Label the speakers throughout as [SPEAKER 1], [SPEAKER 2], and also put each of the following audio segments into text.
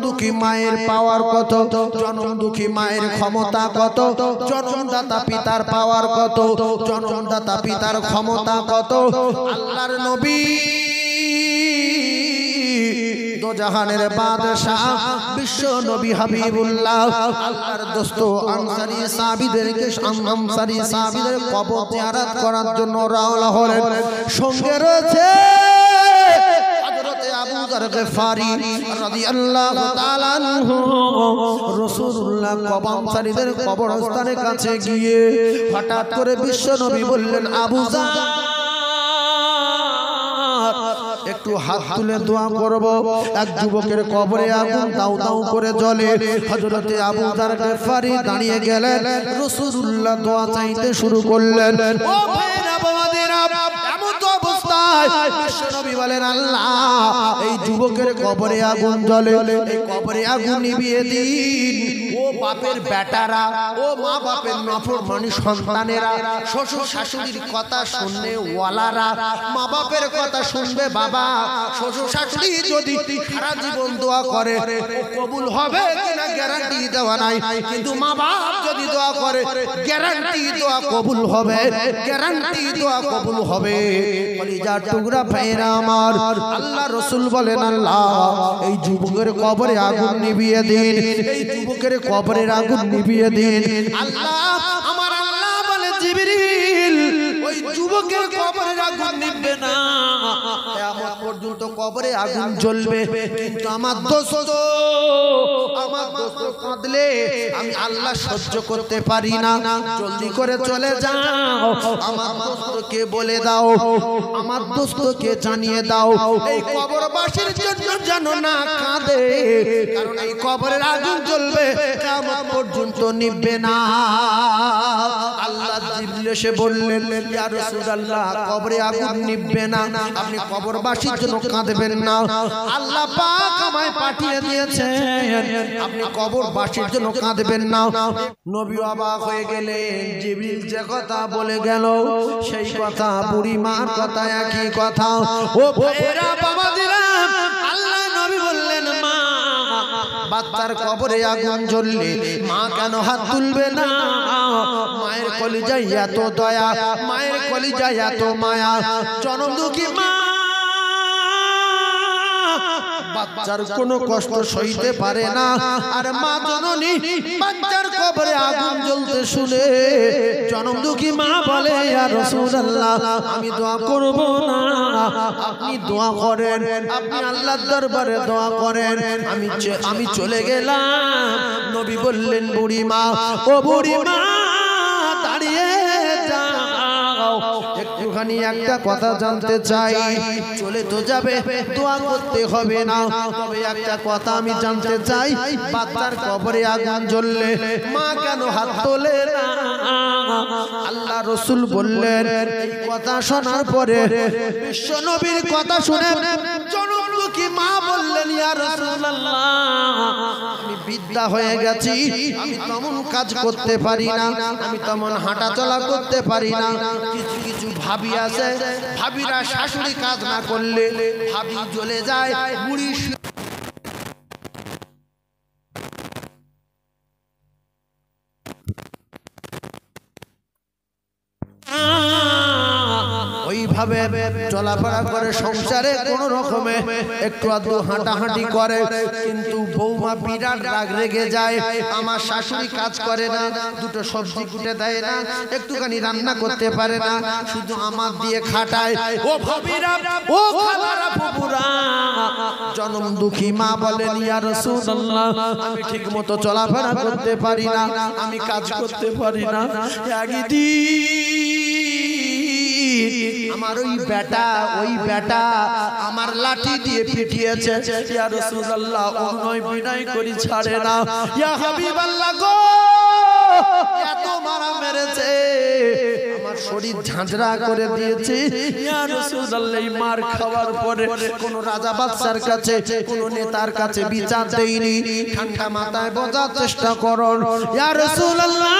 [SPEAKER 1] দুঃখী মায়ের পাওয়ার কত, জনম দুঃখী মায়ের ক্ষমতা কত, জনমদাতা পিতার পাওয়ার কত, জনমদাতা পিতার ক্ষমতা কত। আল্লাহর নবী দো জাহানের বাদশা বিশ্ব নবী হাবিবুল্লাহ আল্লাহর দোস্ত আনসারী সাহাবীদেরকে কবর জিয়ারত করার জন্য রওনা হলেন। সঙ্গে রয়েছে আবু যর গফারি রাদিয়াল্লাহু তাআলা আনহু। রাসূলুল্লাহ কবরস্থানীদের কবরস্থানের কাছে গিয়ে হঠাৎ করে বিশ্ব নবী বললেন, আবু যর একটু হাত তুলে দোয়া করব। এক যুবকের কবরে আগুন দাউ দাউ করে জ্বলে। হযরতে আবু যর গফারি দাঁড়িয়ে গেলেন, রাসূলুল্লাহ দোয়া চাইতে শুরু করলেন। ও ভাইরা বাবাদেরা, এমন তো অবস্থায় বিশ্বনবী বলেন, আল্লাহ এই যুবকের কবরে আগুন জ্বলে, এই কবরে আগুন নিভিয়ে দিন। ও বাপের বেটারা, ও মা বাপের নফরমানি সন্তানেরা, শ্বশুর শাশুড়ির কথা শুনবে ওয়ালারা, মা বাপের কথা শুনবে বাবা। শ্বশুর শাশুড়ি যদি সারা জীবন দোয়া করে কবুল হবে কিনা গ্যারান্টি দেওয়া নাই, কিন্তু মা বাপ যদি দোয়া করে গ্যারান্টি দোয়া কবুল হবে, গ্যারান্টি দোয়া কবুল হবে। কলিজার টুকরা ভাইরা আমার, আল্লাহ রাসূল বলেন, আল্লাহ এই যুবকের কবরে আগুন নিভিয়ে দিন, এই যুবকের কবরের আগুন নিভিয়ে দিন। আল্লাহ আমার আল্লাহ বলে, জিবরিল ওই যুবকের কবরের আগুন নিভবে না, কিয়ামত পর্যন্ত কবরে আগুন জ্বলবে। কিন্তু আমার দোস্ত কাঁদলে আমি আল্লাহ সহ্য করতে পারি না, জলদি করে চলে যাও। আমার দোস্তকে বলে দাও, আমার দোস্তকে জানিয়ে দাও, এই কবরবাসীর জন্য যেন না কাঁদে, কারণ এই কবরের আগুন জ্বলবে, কিয়ামত পর্যন্ত নিভবে না। আল্লাহ জিবরিল এসে বললেন, ইয়া রাসূলুল্লাহ কবরে আগুন নিভবে না, আপনি কবরবাসীর জন্য কাঁদবেন না। আল্লাহ পাক আমায় পাঠিয়ে দিয়েছেন, আপনি কবরবাসীর জন্য কাঁদবেন না। নবী অবাক হয়ে গেলেন, জিবরিল যে কথা বলে গেল সেই কথা, বুড়ি মার কথা একই কথা। ও ভাইরা বাবাদিরা, আল্লাহ নবী বললেন, মা বাচ্চার কবরে আগুন জ্বললে মা কেন হাত তুলবে না? মায়ের কলিজায় এত দয়া, মায়ের কলিজায় এত মায়া। জনম দুঃখী মা বাচ্চার কোনো কষ্ট সইতে পারে না, আর মা জননী বাচ্চার কবরে আগুন জ্বলতে শুনে জনম দুঃখী মা বলে, ইয়া রাসূলুল্লাহ আমি দোয়া করব না, আপনি দোয়া করেন, আপনি আল্লাহর দরবারে দোয়া করেন, আমি চলে গেলাম। নবী বললেন, বুড়ি মা, ও বুড়ি মা দাঁড়িয়ে যাও, একটুখানি একটা কথা জানতে চাই। চলে তো যাবে, দোয়া করতে হবে না, তবে একটা কথা আমি জানতে চাই, বাচ্চার কবরে আগুন জ্বললে মা কেন হাত তোলে না? আল্লাহ রাসূল বললেন, এই কথা শোনার পরে বিশ্ব নবীর কথা শুনে জনম দুঃখী মা বললেন, ইয়া রাসূলুল্লাহ আমি বিদ্যা হয়ে গেছি, আমি তেমন কাজ করতে পারি না, আমি তেমন হাঁটা চলা করতে পারি না। কিছু কিছু ভাবি আছে, ভাবিরা শাশুড়ি কাজ না করলে ভাবি জ্বলে যায়, বুড়ি ওইভাবে চলাফেরা করে, সংসারে কোন রকমে একটু আধটু হাঁটাহাঁটি করে, কিন্তু বৌমা বিরাট রাগ রেগে যায়, আমার শাশুড়ি কাজ করে না, দুটো সবজি কুটে দেয় না, একটুখানি রান্না করতে পারে না, শুধু আমার দিয়ে খাটায়। ও ভাবিরা, ও খালারা, ফুপুরা, জনম দুঃখী মা বলেন, ইয়া রাসূলুল্লাহ আমি ঠিকমতো চলাফেরা করতে পারি না, আমি কাজ করতে পারি না। আমার ওই বেটা আমার লাঠি দিয়ে পিটিয়েছে, ইয়া রাসূলুল্লাহ অনুনয় বিনয় করি ছাড়ে না, ইয়া হাবিবাল্লাহ গো এত মারা মেরেছে, আমার শরীর ঝাঁঝরা করে দিয়েছে, ইয়া রাসূলুল্লাহ মার খাওয়ার পরে কোন রাজা বাদশার কাছে, কোন নেতার কাছে বিচার দেইনি, ঠান্ডা মাথায় বোঝার চেষ্টা করুন, ইয়া রাসূলুল্লাহ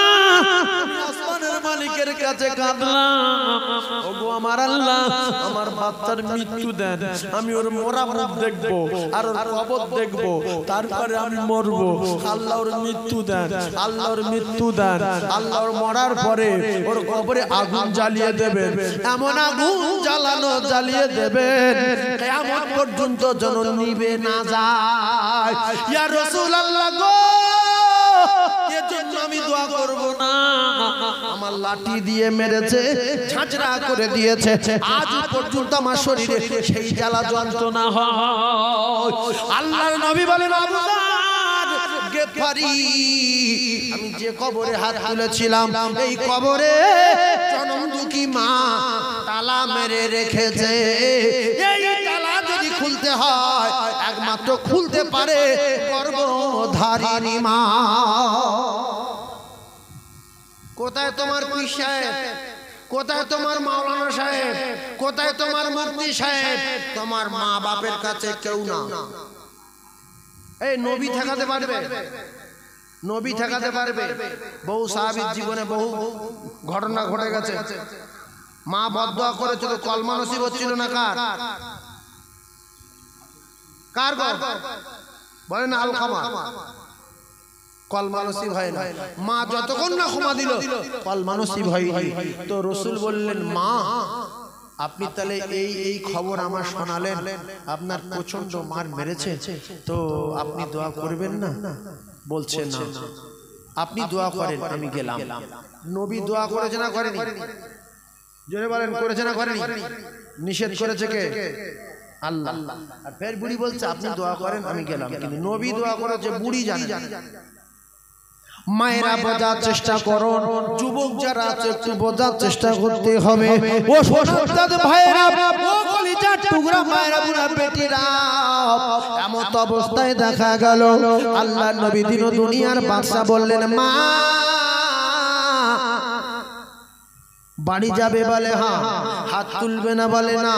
[SPEAKER 1] মালিকের কাছে কাঁদলাম, ওগো আমার আল্লাহ, আমার বাচ্চার মৃত্যু দেন, আমি ওর মরা মুখ দেখবো আর ওর কবর দেখবো, তারপরে আমি মরবো। আল্লাহ ওর মৃত্যু দেন, আল্লাহ ওর মৃত্যু দেন, আল্লাহ ওর মরার পরে ওর কবরে আগুন জ্বালিয়ে দেবেন, এমন আগুন জ্বালানো জ্বালিয়ে দেবেন কিয়ামত পর্যন্ত যেন নিভে না যায়। ইয়া রাসূলুল্লাহ গো, এজন্য আমি দোয়া করব না। আমার লাঠি দিয়ে মেরেছে, ঝাঁঝরা করে দিয়েছে, আজ পর্যন্ত আমার শরীরে সেই জ্বালা যন্ত্রণা হয়। আল্লাহর নবী বলেন, আবু যার গেফারি, আমি যে কবরে হাত তুলেছিলাম এই কবরে জনম দুঃখী মা তালা মেরে রেখেছে। এই তালা যদি খুলতে হয় একমাত্র খুলতে পারে গর্ভধারিণী মা। কোথায় তোমার পীর সাহেব, কোথায় তোমার মাওলানা সাহেব, কোথায় তোমার মুফতি সাহেব? তোমার মা বাপের কাছে কেউ না। এই নবী ঠেকাতে পারবে? নবী ঠেকাতে পারবে? বহু সাহাবীর জীবনে বহু ঘটনা ঘটে গেছে। মা বদদোয়া করেছিল, কলমা নসিব হচ্ছিল না। কার কার বলেন? আলকামা। কলমা নসিব হয় না। মা যতক্ষণ না ক্ষমা দিল কলমা নসিব হয়নি। তো রাসূল বললেন, মা আপনি তাহলে এই খবর আমার শোনালেন, আপনার প্রচন্ড মার মেরেছে, তো আপনি দোয়া করবেন না? বলছে না, আপনি দোয়া করেন, আমি গেলাম। নবী দোয়া করেছে না করেনি? জোরে বলেন, করেছে না করেনি? নিষেধ করেছে কে? আল্লাহ। আর ফের বুড়ি বলছে আপনি দোয়া করেন, আমি গেলাম। কিন্তু নবী দোয়া করেছে, বুড়ি জানে। মায়েরা বোঝার চেষ্টা করুন, যুবক যারা আছে একটু বোঝার চেষ্টা করতে হবে। ও সোনার ভাইরা, ও কলিজার টুকরা মায়েরা, বুড়া বেটিরা, এমন অবস্থায় দেখা গেল আল্লাহর নবী দিন দুনিয়ার বাদশা বললেন, মা বাড়ি যাবে? বলে হ্যাঁ। হাত তুলবে না? বলে না।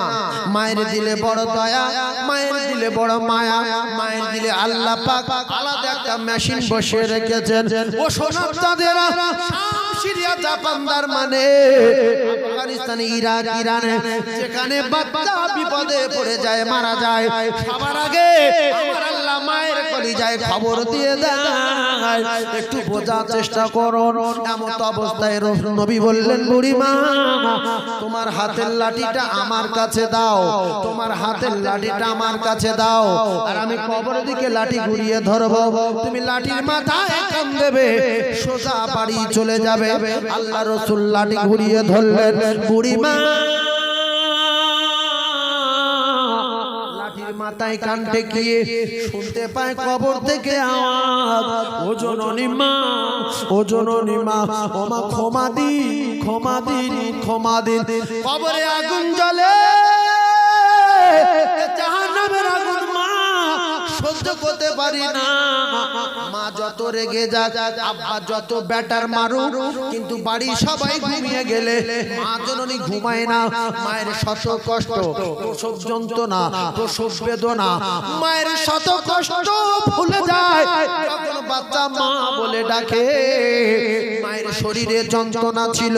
[SPEAKER 1] মায়ের দিলে বড় দয়া, মায়ের দিলে বড় মায়া, মায়ের দিলে আল্লাহ পাক আলাদা একটা মেশিন বসিয়ে রেখেছেন। ও সোনার চাঁদেরা, সিরিয়া, জাপানদার মানে আফগানিস্তান, ইরাক, ইরানে যেখানে বাচ্চা বিপদে পড়ে যায়, মারা যায়, সবার আগে আমার আল্লাহ মায়ের কলিজায় খবর দিয়ে দেয়। একটু বোঝার চেষ্টা করুন। এমন অবস্থায় নবী বললেন, বুড়ি মা তোমার হাতের লাঠিটা আমার কাছে দাও, তোমার হাতের লাঠিটা আমার কাছে দাও, আর আমি কবরের দিকে লাঠি ঘুরিয়ে ধরবো, তুমি লাঠির মাথায় কান দেবে, সোজা বাড়ি চলে যাবে। আল্লাহ রাসূল লাঠি ঘুরিয়ে ধরলেন, বুড়ি মা লাঠির মাথায় কান ঠেকিয়ে শুনতে পায় কবর থেকে আওয়াজ, ও জননী মা, ও জননী মা, ও মা ক্ষমা দিন, ক্ষমা দিন, ক্ষমা দিন। কবরে আগুন জ্বলে, জাহান্নামের আগুন মা সহ্য করতে পারি না। মা যত রেগে যাক, আব্বা যত ব্যাটার মারুক, কিন্তু বাড়ি সবাই ঘুমিয়ে গেলে মা জননী ঘুমায় না। মায়ের শত কষ্ট, প্রসব যন্ত্রণা, প্রসব বেদনা, মায়ের শত কষ্ট ভুলে যায় যখন বাচ্চা মা বলে ডাকে। মায়ের শরীরে যন্ত্রণা ছিল,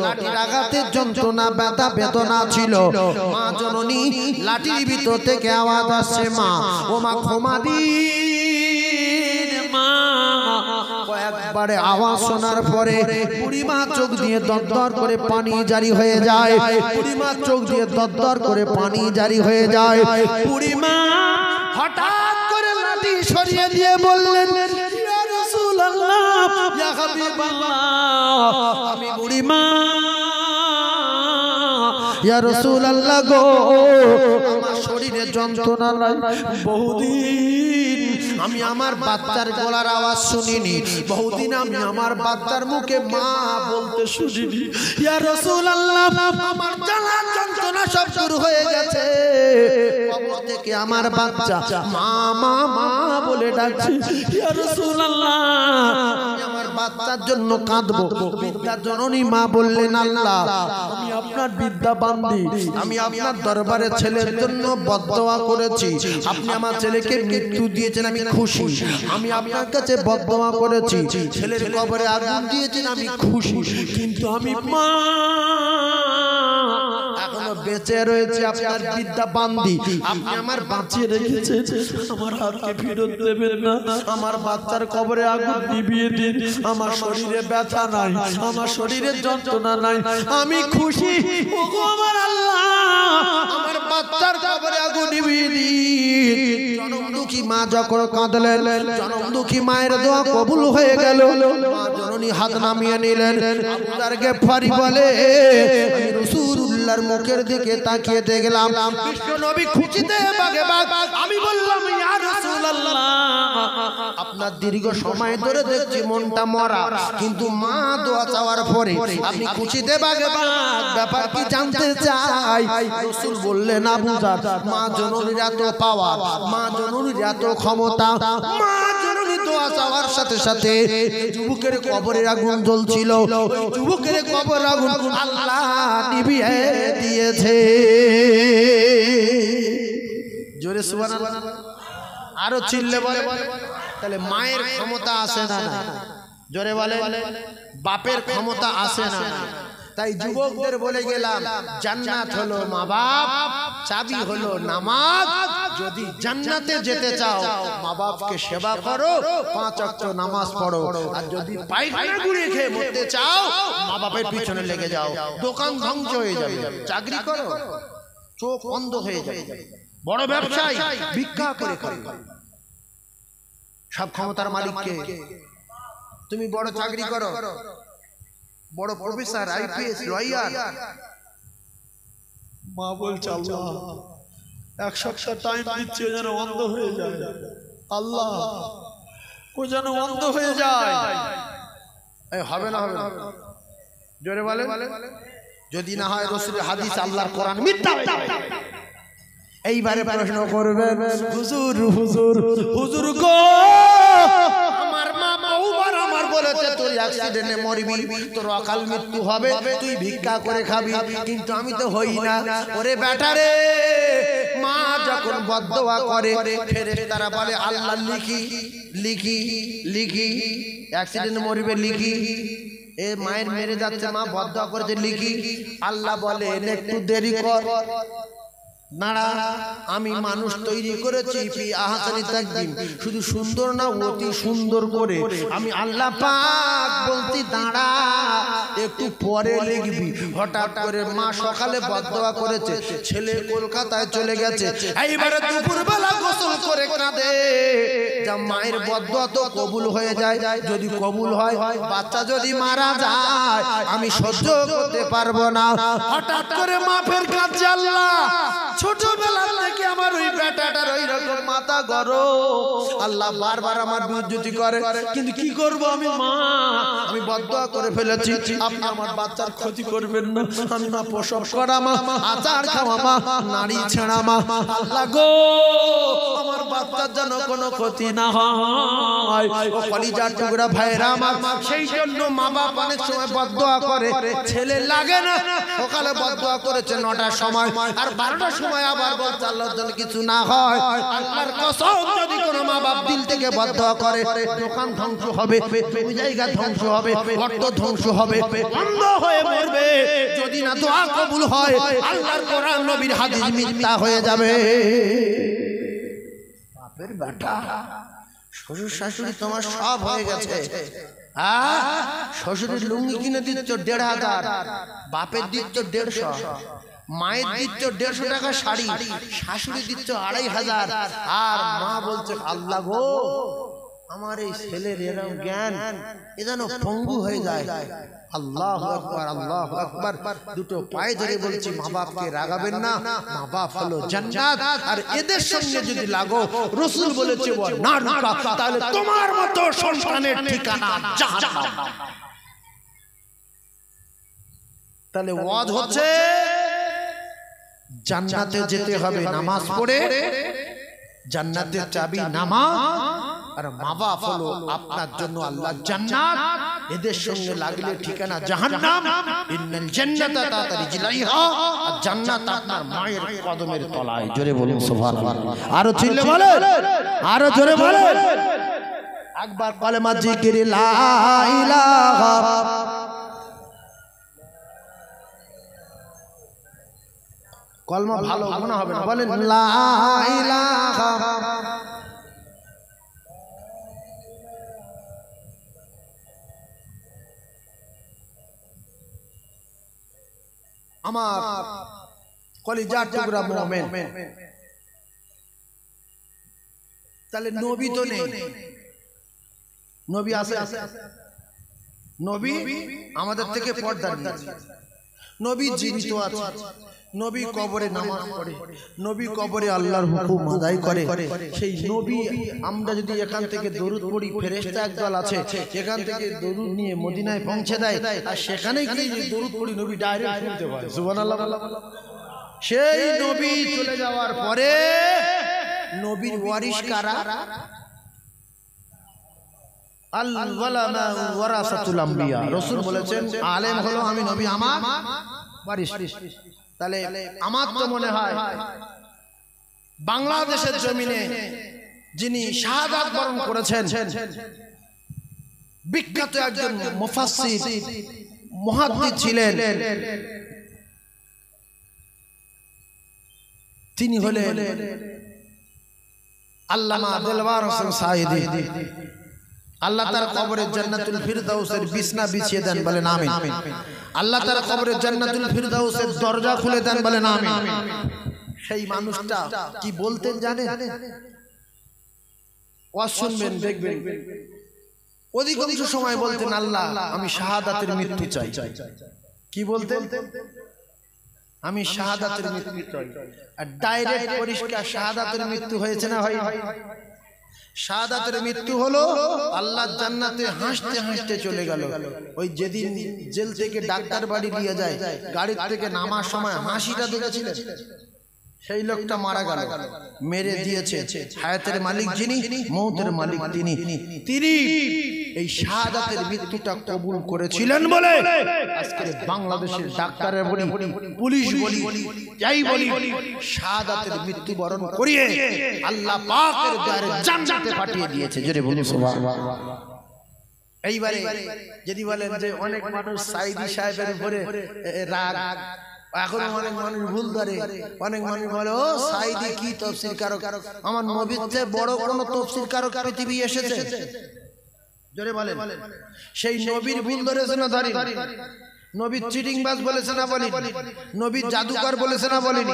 [SPEAKER 1] লাঠির আঘাতের যন্ত্রণা, ব্যথা বেদনা ছিল। মা জননী লাঠির ভিতর থেকে আওয়াজ আসছে, মা, ও মা ক্ষমা দিন মা। কয়েকবারে আওয়াজ শোনার পরে বুড়িমা চোখ দিয়ে দরদর করে পানি জারি হয়ে যায়, বুড়িমা চোখ দিয়ে দরদর করে পানি জারি হয়ে যায়। বুড়িমা হঠাৎ করে লাঠি সরিয়ে দিয়ে বললেন, ইয়া রাসূলুল্লাহ, ইয়া হাবিবাল্লাহ, আমি বুড়িমা, ইয়া রাসূলুল্লাহ গো, আমার শরীরে যন্ত্রণা নাই, বহুদিন আমি আমার বাচ্চার গলার আওয়াজ শুনিনি, বহুদিন আমি আমার বাচ্চার মুখে মা বলতে শুনিনি। ইয়া রাসূলুল্লাহ, আমার জ্বালা যন্ত্রণা সব শুরু হয়ে গেছে। কবর থেকে আমার বাচ্চা মা মা মা বলে ডাকছে। ইয়া রাসূলুল্লাহ, আমি আমার বাচ্চার জন্য কাঁদবো। বিদ্যা জননী মা বললেন, আল্লাহ আমি আপনার বিদ্যা বান্দি, আমি আপনার দরবারে ছেলের জন্য বদদোয়া করেছি, আপনি আমার ছেলেকে মৃত্যু দিয়েছেন, আমি খুশি। আমি আপনার কাছে বদদোয়া করেছি, ছেলের কবরে আগুন দিয়েছেন, আমি খুশি। কিন্তু আমি মা এখনো বেঁচে রয়েছে, আপনার বিদ্যা বান্দি, আপনি আমার বাঁচিয়ে রেখেছেন, আমার হাতকে ফেরত দেবেন না, আমার বাচ্চার কবরে আগুন নিভিয়ে দিন, আমার শরীরে ব্যথা নাই, আমার শরীরে যন্ত্রণা নাই, আমি খুশি। ওগো আমার আল্লাহ, আমার বাচ্চার কবরে আগুন নিভিয়ে দিন। জনম দুঃখী মা যখন কাঁদলেন, জনম দুঃখী মায়ের দোয়া কবুল হয়ে গেল। মা জননী হাত নামিয়ে নিলেন। আবু যার গেফারি বলে, আমি রাসূলুল্লাহর মুখের দিকে তাকিয়ে দেখলাম বিশ্ব নবী খুশিতে বাগে বাগ। আমি বললাম, ইয়া রাসূলুল্লাহ, আপনার দীর্ঘ সময় ধরে দেখছি মনটা মরা, কিন্তু মা দোয়া চাওয়ার পরে আপনি খুশিতে বাগে বাগ, ব্যাপার কি জানতে চাই? রাসূল বললেন, আবু যার, মা জননীর এত পাওয়ার, মা জননীর এত ক্ষমতা, মা জননী দোয়া চাওয়ার সাথে সাথে যুবকের কবরের আগুন জ্বলছিল, ওই যুবকের কবর আগুন আল্লাহ নিভিয়ে দিয়েছে। জোরে সুবহানাল্লাহ, আরো চিল্লে বলে। তাহলে মায়ের ক্ষমতা আছে না? জোরে বলে। বাপের ক্ষমতা আছে না? তাই যুবকদের বলে গেলাম, জান্নাত হলো মা বাপ, চাবি হলো নামাজ। যদি জান্নাতে যেতে চাও, মা বাপকে সেবা করো, 5 ওয়াক্ত নামাজ পড়ো। আর যদি পায়খানা গুড়িয়ে খেয়ে মরতে চাও, মা বাপের পিছনে লেগে যাও, দোকান ধ্বংস হয়ে যাবে, চাকরি করো, চোখ অন্ধ হয়ে যাবে, বড় ব্যবসায়ী, ভিক্ষা করে খাও। সব ক্ষমতার মালিককে। তুমি বড় চাকরি করো, বড় প্রফেসর, আইপিএস, লয়ার, মা বলছে আল্লাহ 1 সপ্তাহ টাইম দিচ্ছে, যেন অন্ধ হয়ে যায়, আল্লাহ ও যেন অন্ধ হয়ে যায়। হবে না, হবে না, জোরে বলে। যদি না হয় রাসূলের হাদিস, আল্লাহর কোরআন মিথ্যা হয়ে যাবে। এইবারে প্রশ্ন করবেন, হুজুর হুজুর হুজুর গো, আমার মা বহুবার আমার বলেছে তোর অ্যাক্সিডেন্টে মরবি, তোর অকাল মৃত্যু হবে, তুই ভিক্ষা করে খাবি, কিন্তু আমি তো হই না। ওরে বেটা রে, মা যখন বদদোয়া করে, ফেরেশতারা বলে আল্লাহ লিখি লিখি লিখি, অ্যাক্সিডেন্টে মরবে লিখি, এ মায়ের মেরে যাচ্ছে, মা বদদোয়া করেছে লিখি। আল্লাহ বলে একটু দেরি কর, নাড়া, আমি মানুষ তৈরি করেছি ফি আহসানি তাকবীম, শুধু সুন্দর না, অতি সুন্দর করে। আমি আল্লাহ পাক বলতি দাঁড়া, একটু পরে লিখবি। হঠাৎ করে মা সকালে বদদোয়া করেছে, ছেলে কলকাতায় চলে গেছে, এইবারে দুপুরবেলা গোসল করে কাঁদে, যা মায়ের বদদোয়া তো কবুল হয়ে যায়। যদি কবুল হয়, বাচ্চা যদি মারা যায়, আমি সহ্য করতে পারবো না। হঠাৎ করে মা ফের কাঁদছে, আল্লাহ ছোটবেলা থেকে আমার ওই বেটাটার ওই রকম মাথা গরম, আল্লাহ বারবার আমার বিরুদ্ধে করে, কিন্তু কি করব আমি মা, আমি বদদোয়া করে ফেলেছি, আপনি আমার বাচ্চার ক্ষতি করবেন না। আমি মা প্রসব করা মা, আচার খাওয়া মা, নারী ছেঁড়া মা, আল্লাহ গো আমার বাচ্চার যেন কোনো ক্ষতি না হয়। ও কলিজার টুকরা ভাইরা আমার, সেই জন্য মা বাপ অনেক সময় বদদোয়া করে, ছেলে লাগে না, সকালে বদদোয়া করেছে 9টার সময়, আর 12টার সময় আবার বলছে আল্লাহর জন্য কিছু না হয়। আল্লাহর কসম, যদি কোনো মা বাপ দিল থেকে বদদোয়া করে, দোকান ধ্বংস হবে, জমি জায়গা ধ্বংস হবে, অর্থ ধ্বংস হবে, অন্ধ হয়ে মরবে। যদি না দোয়া কবুল হয়, আল্লাহর কোরআন নবীর হাদিস মিথ্যা হয়ে যাবে। বাপের বেটা, শ্বশুর শাশুড়ি তোমার সব হয়ে গেছে, শ্বশুরের লুঙ্গি কিনে দিচ্ছ 1500, বাপের দিচ্ছ 150, মায়ের দিচ্ছ 150 টাকা শাড়ি, শাশুড়ি দিচ্ছ 2500, আর মা বলছে আল্লাহ গো আমার এই ছেলের এরকম জ্ঞান, এ যেন পঙ্গু হয়ে যায়। আল্লাহু আকবার, আল্লাহু আকবার। দুটো পায়ে ধরে বলছি, মা বাপকে রাগাবেন না, মা বাপ হলো জান্নাত, আর এদের সঙ্গে যদি লাগো, রাসূল বলেছে না ঢুকা, তাহলে তোমার মতো সন্তানের ঠিকানা জাহান্নাম। তাহলে ওয়াজ হচ্ছে জান্নাতে যেতে হবে নামাজ পড়ে, জান্নাতের চাবি নামাজ। আর মা বাপ হলো আপনার জন্য আল্লাহর জান্নাত, এদের সঙ্গে লাগলে ঠিকানা জাহান্নাম। ইন্নাল জান্নাতা তাতা রিজলাইহা, আর জান্নাত আপনার মায়ের কদমের তলায়। জোরে বলুন সুবহানাল্লাহ। আরো চিল্লে বলেন, আরো জোরে বলেন একবার কলেমা জিকির লা ইলাহা। কলমা ভালো গুনাহ হবে না, বলেন লা ইলাহা। আমার কলিজার টুকরা মুমিন, তাহলে নবী তো নেই, নবী আছে? নবী আমাদের থেকে পর্দা নিয়েছে, নবী জীবিত আছে, নবী কবরে নামাজ পড়ে, নবী কবরে আল্লাহর হুকুম আদায় করে। সেই নবী আমরা যদি এখান থেকে দরুদ পড়ি, ফেরেশতা একদল আছে এখান থেকে দরুদ নিয়ে মদিনায় পৌঁছে দেয়, আর সেখানে গিয়ে যদি দরুদ পড়ি নবী ডাইরেক্ট শুনতে পায়। সুবহানাল্লাহ। সেই নবী চলে যাওয়ার পরে নবীর ওয়ারিশ কারা? আল ওয়ালামা ওয়ারাসাতুল আম্বিয়া। রাসূল বলেছেন আলেম হলো আমি নবী আমার ওয়ারিশ। তাহলে আমার তো মনে হয় বাংলাদেশের জমিনে যিনি শাহাদাত বরণ করেছেন, বিখ্যাত একজন মুফাসসির মুহাদ্দিস ছিলেন, তিনি হলেন আল্লামা দেলওয়ার হোসেন সাঈদী। আল্লাহ তার কবরের জান্নাতুল ফিরদাউসের বিছনা বিছিয়ে দেন, বলেন আমিন। আল্লাহ তার কবরের জান্নাতুল ফিরদাউসের দরজা খুলে দেন, বলেন আমিন। সেই মানুষটা কি বলতেন জানেন? ওয়াজ শুনবেন দেখবেন, অধিকাংশ সময় বলতেন আল্লাহ আমি শাহাদাতের মৃত্যু চাই। কি বলতেন? আমি শাহাদাতের মৃত্যু চাই। আর ডাইরেক্ট পরিষ্কার শাহাদাতের মৃত্যু হয়েছে না ভাই? শাহাদাতের মৃত্যু হলো আল্লাহর জান্নাতে হাসতে হাসতে চলে গেল। ওই যেদিন জেল থেকে ডাক্তার বাড়ি নিয়ে যায়, গাড়ির থেকে নামার সময় হাসিটা দেখেছিলেন? সেই লোকটা মারা গেল, মেরে দিয়েছে। হায়াতের মালিক যিনি, মৌতের মালিক তিনি। তিনি এই শাহাদাতের মৃত্যুটা কবুল করেছিলেন বলে আজকে বাংলাদেশের ডাক্তারের বলি, পুলিশ বলি, যাই বলি, শাহাদাতের মৃত্যু বরণ করিয়ে আল্লাহ পাকের দ্বারে জান্নাতে পাঠিয়ে দিয়েছে। জোরে বলুন সুবহানাল্লাহ। এইবারে যদি বলেন যে অনেক মানুষ সাঈদী সাহেবের উপরে রাগ, এখন অনেক মানুষ ভুল ধরে, অনেক মানুষ বলে ও সাঈদী কি তাফসীর কারক, আমার নবীর চেয়ে বড় কোন তাফসীর কারক পৃথিবী এসেছে? জোরে বলেন। সেই নবীর ভুল ধরেছে না ধরি? নবীর চিটিংবাজ বলেছে না বলি? নবীর জাদুকর বলেছে না বলিনি?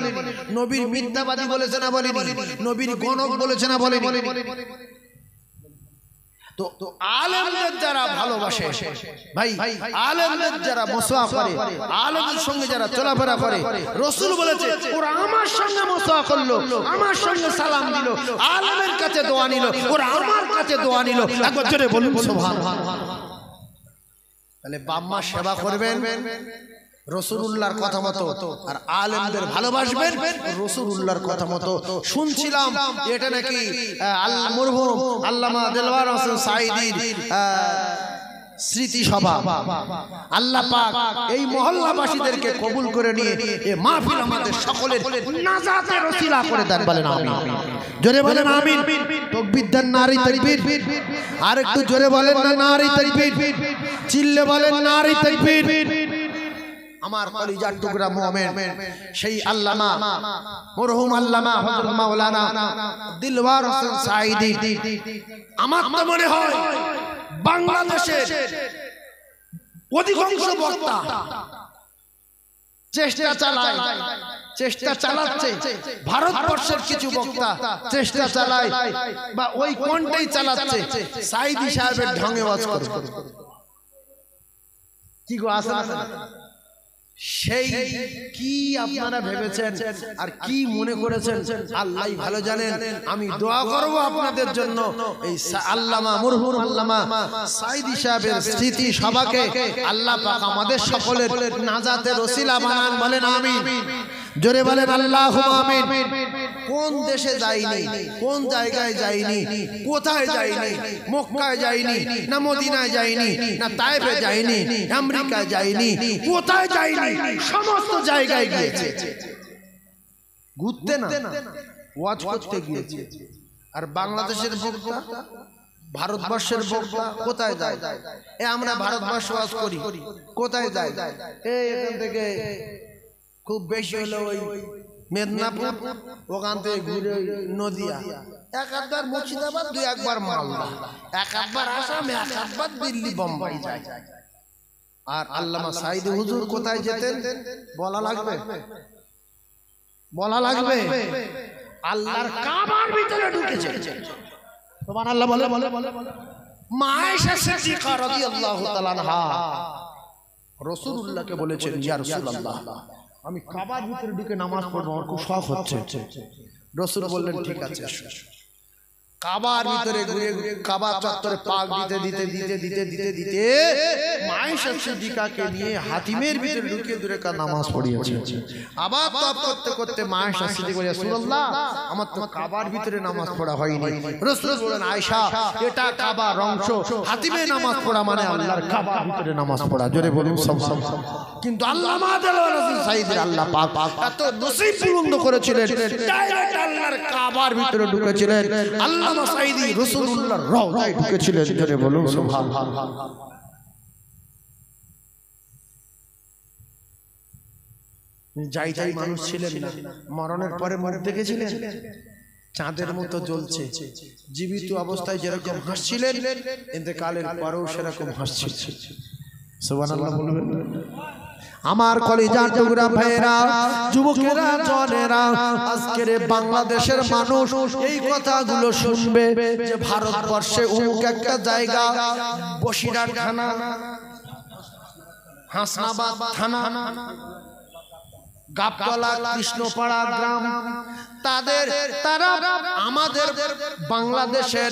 [SPEAKER 1] নবীর মিথ্যাবাদী বলেছে না বলিনি? নবীর গণক বলেছে না বলিনি? তো আলেমদের যারা ভালোবাসে ভাই, আলেমদের যারা মুসাফা করে, আলেমদের সঙ্গে যারা চলাফেরা করে, রাসূল বলেছে ওরা আমার সঙ্গে মুসাফা করলো, আমার সঙ্গে সালাম দিল, আলেমের কাছে দোয়া নিল, ওরা আমার কাছে দোয়া নিল। একবার জোরে বলুন সুবহানাল্লাহ। তাহলে বাম্মা সেবা করবেন রাসূলুল্লাহর কথা মতো, আর আলেমদের ভালোবাসবেন রাসূলুল্লাহর কথা মতো। শুনছিলাম এটা নাকি মরহুম আল্লামা দেলওয়ার হোসেন সাঈদীর স্মৃতি সভা। আল্লাহ পাক এই মহল্লাবাসীদেরকে কবুল করে নিয়ে এই মাহফিল আমাদের সকলের নাজাতের ওসিলা করে দেন, বলেন আমিন। জোরে বলেন আমিন। তাকবীর দেন, নারী তাকবীর। আর একটু জোরে বলেন না, নারী তাকবীর। চিল্লে বলেন নারী তাকবীর। আমার কলিজার টুকরা মুমিন, সেই আল্লামা মরহুম আল্লামা হযরত মাওলানা দিলওয়ার হোসেন সাঈদী, আমার তো মনে হয় বাংলাদেশের অধিকাংশ বক্তা চেষ্টা চালাচ্ছে, ভারতবর্ষের কিছু বক্তা চেষ্টা চালায় বা ওই কোনটাই চালাচ্ছে সাঈদী সাহেবের ঢঙে ওয়াজ করে। কি গো আসে না? সেই কি আপনারা ভেবেছেন আর কি মনে করেছেন আল্লাহই ভালো জানেন। আমি দোয়া করব আপনাদের জন্য, এই আল্লামা মরহুম আল্লামা সাঈদী সাহেবের স্মৃতি সভাকে আল্লাহ পাক আমাদের সকলের নাজাতের ওসিলা বানান, বলেন আমিন। জোরে বলেন আল্লাহুম্মা আমিন। কোন দেশে যায়নি, কোন জায়গায় যায়নি, কোথায় যায়নি, মক্কায় যায়নি না মদিনায় যায়নি না তায়েফে যায়নি, আমেরিকায় যায়নি, কোথায় যায়নি, সমস্ত জায়গায় গিয়েছে। ঘুরতে না, ওয়াজ করতে গিয়েছে। আর বাংলাদেশের বক্তা, ভারতবর্ষের বক্তা কোথায় যায়? আমরা ভারতবর্ষ ওয়াজ করি, কোথায় যায়? এখান থেকে খুব বেশি হলো ওই মেদিনীপুর, ওখান থেকে ঘুরে নদিয়া, এক একবার মুর্শিদাবাদ, দুই একবার মালদা, এক একবার আসাম, এক একবার দিল্লি বোম্বাই যায়। আর আল্লামা সাঈদী হুজুর কোথায় যেতেন বলা লাগবে? বলা লাগবে? আল্লাহর কাবার ভিতরে ঢুকেছে। সুবহানাল্লাহ বলে। মা আয়েশা সিদ্দিকা রাদিয়াল্লাহু তাআলা আনহা রাসূলুল্লাহকে বলেছেন, ইয়া রাসূলুল্লাহ, আমি কাবার ভিতরে ঢুকে নামাজ পড়ব, আমার খুব শখ হচ্ছে। রাসূল বললেন, ঠিক আছে। কাবার ভিতরে ঘুরে কাবা চত্বরে পাক দিতে মা আয়েশা সিদ্দিকাকে নিয়ে হাতিমের ভিতরে ঢুকে দূরে কা নামাজ পড়িয়েছে। আবার তওয়াফ করতে করতে মা আয়েশা সিদ্দিকা বলে, রাসূলুল্লাহ, আমার তো কাবার ভিতরে নামাজ পড়া হয়নি। রাসূল বলেন, আয়েশা, এটা কাবার অংশ, হাতিমে নামাজ পড়া মানে আল্লাহর কাবার ভিতরে নামাজ পড়া। জোরে বলুন সব। কিন্তু আল্লামা রাসূল সাঈদীর আল্লাহ পাক এত নসিব বুলন্দ করেছিলেন, ডাইরেক্ট আল্লাহর কাবার ভিতরে ঢুকেছিলেন। আল্লামা সাঈদী রাসূলুল্লাহর রওজায় ঢুকেছিলেন। জোরে বলুন সুবহানাল্লাহ। যাই মানুষ ছিলেন না, মরণের পরে মুখ দেখেছিলেন চাঁদের মতো জ্বলছে। জীবিত অবস্থায় যেরকম হাসছিলেন, ইন্তেকালের পরেও সেরকম হাসছিলেন। সুবহানাল্লাহ বলবেন। আমার কলিজার টুকরা ভাইরা, যুবকেরা, জনেরা, আজকের বাংলাদেশের মানুষ এই কথাগুলো শুনবে যে ভারতবর্ষে অমুক একটা জায়গা, বসিরহাট থানা, হাসনাবাদ থানা, গাবতলা, কৃষ্ণপাড়া গ্রাম, তারা আমাদের বাংলাদেশের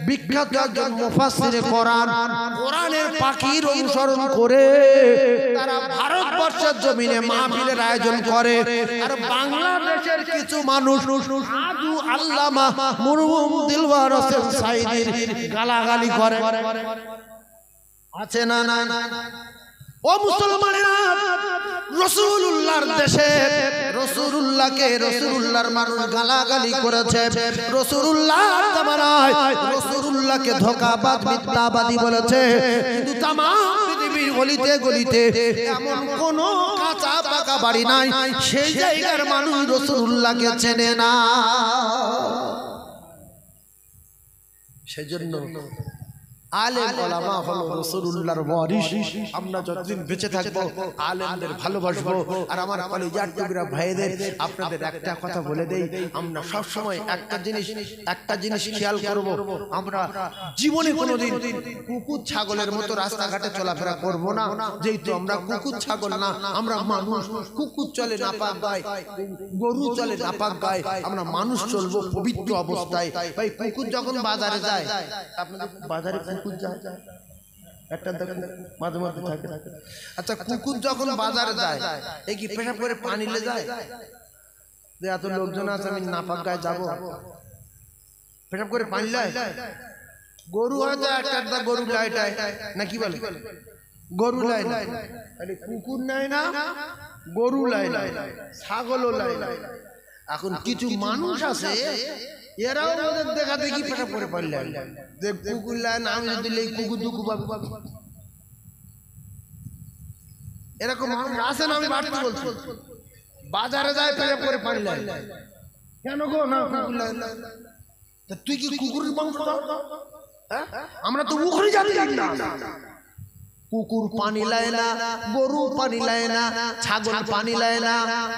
[SPEAKER 1] বিখ্যাত একজন মুফাসসিরে কোরআনের পাখির অনুসরণ করে তারা ভারতবর্ষের জমিনে মাহফিলের আয়োজন করে। আর বাংলাদেশের কিছু মানুষ আজু আল্লামা মরহুম দিলওয়ার হোসেন সাঈদীর গালাগালি করে। আছে না? ও মুসলমানেরা, রাসূলুল্লাহর দেশে রাসূলুল্লাহকে রাসূলুল্লাহর মানুষ গালাগালি করেছে। রাসূলুল্লাহর জামানায় রাসূলুল্লাহকে ধোঁকাবাজ, মিথ্যাবাদী বলেছে। কিন্তু তাম পৃথিবীর গলিতে গলিতে এমন কোন কাঁচা পাকা বাড়ি নাই সেই জায়গার মানুষ রাসূলুল্লাহকে চেনে না। সেজন্য আলেম ওলামা হলো রাসূলুল্লাহর ওয়ারিস। আমরা যতদিন বেঁচে থাকবো আলেমদের ভালোবাসবো। আর আমার কলিজার টুকরা ভাইদের আপনাদের একটা কথা বলে দেই, আমরা সব সময় একটা জিনিস খেয়াল করব, আমরা জীবনে কোনোদিন কুকুর ছাগলের মতো রাস্তাঘাটে চলাফেরা করব না। যেহেতু আমরা কুকুর ছাগল না, আমরা মানুষ। কুকুর চলে নাপাক গায়, গরু চলে নাপাক গায়, আমরা মানুষ চলবো পবিত্র অবস্থায়। ভাই, কুকুর যখন বাজারে যায়, আপনাদের বাজারে কুকুর যায় একটা মাঝে মধ্যে থাকে। আচ্ছা, কুকুর যখন বাজারে যায়, এই কি পেশাব করে পানি নিয়ে যায়? যে এত লোকজন আছে, আমি নাপাক গায়ে যাবো, পেশাব করে পানি নেয়? গরু হয়তো একটা গরু লাইটায় না, কি বলে, গরু লাই না, কুকুর নেয় না, গরু লাই না, ছাগলও লাই না। এখন কিছু মানুষ আছে, এরাও ওদের দেখা দেখি পেশাব করে পারলেন যে কুকুর লাই না, আমি যদি কুকুর দুঃখ পাবো। এরকম মানুষ আছে না? আমি বাড়তে বলছি, বাজারে যায় পেশাব করে পারলেন কেন গো? না, কুকুর লাই না। তুই কি কুকুরের বংশ? আমরা তো উখরি জাতি না। কুকুর পানি লায় না, গরু পানি লায় না, ছাগল পানি লায় না।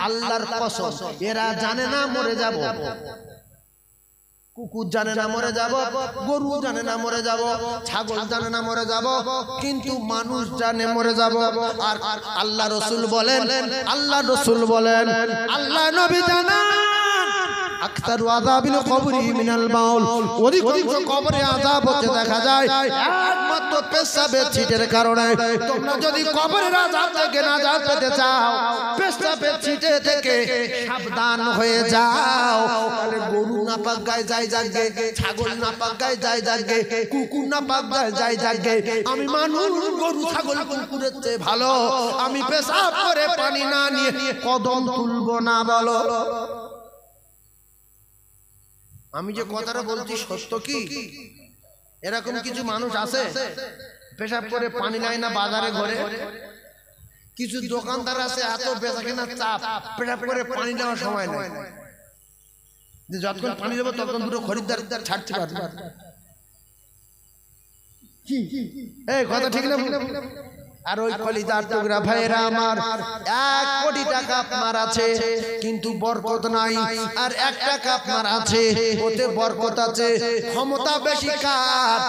[SPEAKER 1] আল্লাহর কসম, এরা জানে না মরে যাব। কুকুর জানে না মরে যাব, গরু জানে না মরে যাব, ছাগল জানে না মরে যাব, কিন্তু মানুষ জানে মরে যাব। আর আল্লাহ রসুল বলেন, আল্লাহ নবী জানান, আকতারু আযাবিল কবরি মিনাল বাউল, অধিকাংশ কবরে আযাব হতে দেখা যায় একমাত্র পেশাবের ছিটের কারণে। তোমরা যদি কবরের আযাব থেকে নাজাত পেতে চাও, পেশাবের ছিটে থেকে সাবধান হয়ে যাও। তাহলে গরু নাপাক গায়ে যায় জাগে, ছাগল নাপাক গায়ে যায় জাগে, কুকুর নাপাক গায়ে যায় জাগে। আমি মানুষ গরু ছাগল কুকুরের চেয়ে ভালো। আমি পেশাব করে পানি না নিয়ে কদম তুলবো না বলো। আমি যে কথাটা বলছি সত্য কি? এরকম কিছু মানুষ আছে পেশাব করে পানি নেয় না বাজারে ঘরে। কিছু দোকানদার আছে এত বেচা কেনা চাপ, পেশাব করে পানি নেওয়ার সময় নেই। যতক্ষণ পানি দেবো ততক্ষণ দুটো খরিদ্দার ছাড়তে পারবে। এই কথা ঠিক না? আর ওই কলিজার টুকরা ভাইয়েরা আমার, 1 কোটি টাকা আপনার আছে কিন্তু বরকত নাই, আর 1 টাকা আপনার আছে ওতে বরকত আছে। ক্ষমতা বেশি কার?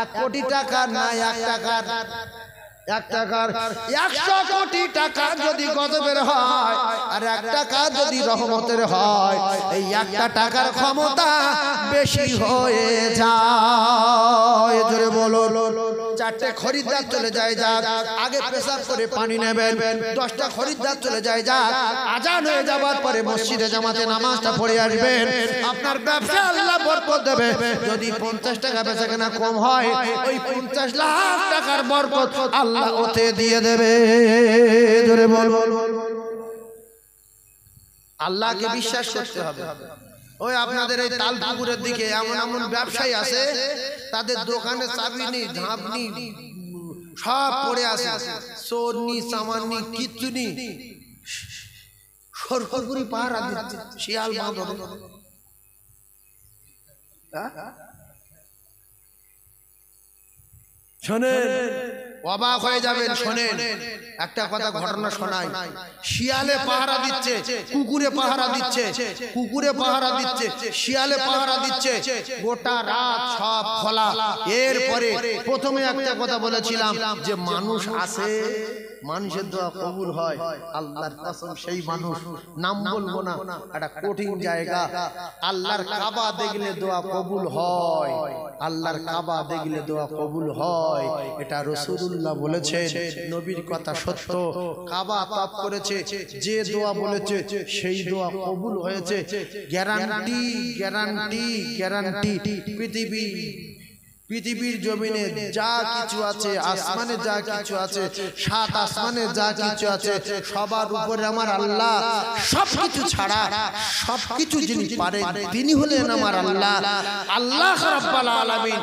[SPEAKER 1] 1 কোটি টাকা না 1 টাকার? 1 টাকার 100 কোটি টাকা যদি গজবের হয় আর 1 টাকা যদি রহমতের হয়, এই 1টা টাকার ক্ষমতা বেশি হয়ে যায়। জোরে বলো। 4টে খরিদ্দার চলে যায় যাক, আগে পেশাব করে পানি নেবেন। 10টা খরিদ্দার চলে যায় যাক, আজান হয়ে যাবার পরে মসজিদে জামাতে নামাজটা পড়ে আসবেন। আপনার ব্যবসা আল্লাহ বরকত দেবে। যদি 50 টাকা বেচাকেনা কম হয়, ওই 50 লাখ টাকার বরকত আল্লাহ ওতে দিয়ে দেবে। জোরে বল। আল্লাহকে বিশ্বাস করতে হবে। ওই আপনাদের এই তালপুকুরের দিকে এমন এমন ব্যবসায়ী আছে, তাদের দোকানে চাবি নেই, ঝাঁপ নেই, সব পড়ে আছে, চোর নি, সামান নি, কিচ্ছু নেই, সরকারি পাহারা দিচ্ছে, শিয়াল বাঁধন। শোনেন, অবাক হয়ে যাবেন। শোনেন, একটা কথা ঘটনা শোনাই। শিয়ালে পাহারা দিচ্ছে, কুকুরে পাহারা দিচ্ছে, কুকুরে পাহারা দিচ্ছে, শিয়ালে পাহারা দিচ্ছে, গোটা রাত সব খোলা। এরপরে প্রথমে একটা কথা বলেছিলাম যে মানুষ আছে, মানুষের দোয়া কবুল হয়। আল্লাহর কসম, সেই মানুষ নাম বলবো না, একটা কঠিন জায়গা। আল্লাহর কাবা দেখলে দোয়া কবুল হয়, আল্লাহর কাবা দেখলে দোয়া কবুল হয়। এটা রাসূলুল্লাহ বলেছেন, নবীর কথা সত্য। কাবা তওয়াফ করেছে, যে দোয়া বলেছে সেই দোয়া কবুল হয়েছে। Guarantee, guarantee, guarantee. পৃথিবীর জমিনে যা কিছু আছে, আসমানে যা কিছু আছে, 7 আসমানে যা কিছু আছে, সবার উপরে আমার আল্লাহ সবকিছু ছাড়া সবকিছু যিনি পারেন তিনি হলেন আমার আল্লাহ। আল্লাহ রাব্বুল আলামিন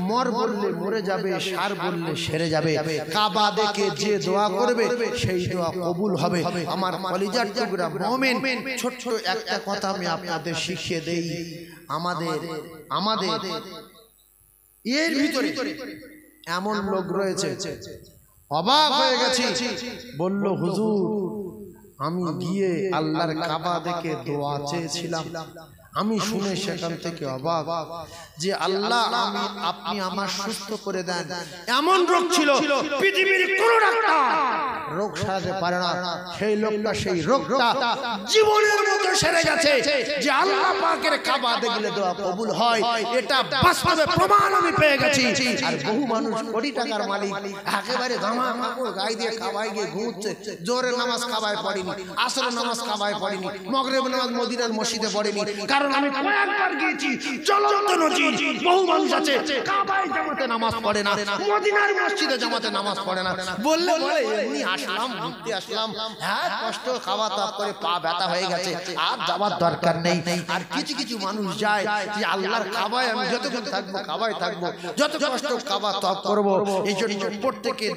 [SPEAKER 1] মর বললে মরে যাবে, সার বললে সেরে যাবে। কাবা দেখে যে দোয়া করবে সেই দোয়া কবুল হবে। আমার কলিজার টুকরা মুমিন, ছোট্ট একটা কথা আমি আপনাদের শিখিয়ে দেই। আমাদের এর ভিতরে এমন লোক রয়েছে, অবাক হয়ে গেছি, বলল হুজুর আমি গিয়ে আল্লাহর কাবা দেখে দোয়া চেয়েছিলাম। আমি শুনে সেখান থেকে অবাক যে আল্লাহ আপনি আমার সুস্থ করে দেন। এমন রোগ ছিল পৃথিবীর কোনো ডাক্তার রোগ সারাতে পারে না। সেই লোকটা, সেই রোগটা জীবনের মতো সেরে গেছে যে আল্লাহ পাকের কাবা দেখলে দোয়া কবুল হয়। এটা বাস্তবে প্রমাণ আমি পেয়ে গেছি। আর বহু মানুষ কোটি টাকার মালিক একেবারে জামা কাপড় গায়ে দিয়ে কাবায় গিয়ে ঘুমোচ্ছে। জোহরের নামাজ কাবায় পড়েনি, আসরের নামাজ কাবায় পড়েনি, মাগরিবের নামাজ মদিনার মসজিদে পড়েনি। কারণ আমি কয়েকবার গিয়েছি, চলন্ত নজির। বহু মানুষ আছে কাবায় জামাতে নামাজ পড়ে না, মদিনার মসজিদে জামাতে নামাজ পড়ে না। বললে বলে এমনি আসলাম, ঘুরতে আসলাম, হ্যাঁ কষ্ট, খাওয়া দাওয়া করে পা ব্যথা হয়ে গেছে, আর যাওয়ার দরকার নেই। আর কিছু কিছু মানুষ যায় যে আল্লাহর কাবায় আমি যতক্ষণ থাকবো কাবায় থাকবো, যত কষ্ট কাবা তওয়াফ করবো। এই জন্য প্রত্যেকের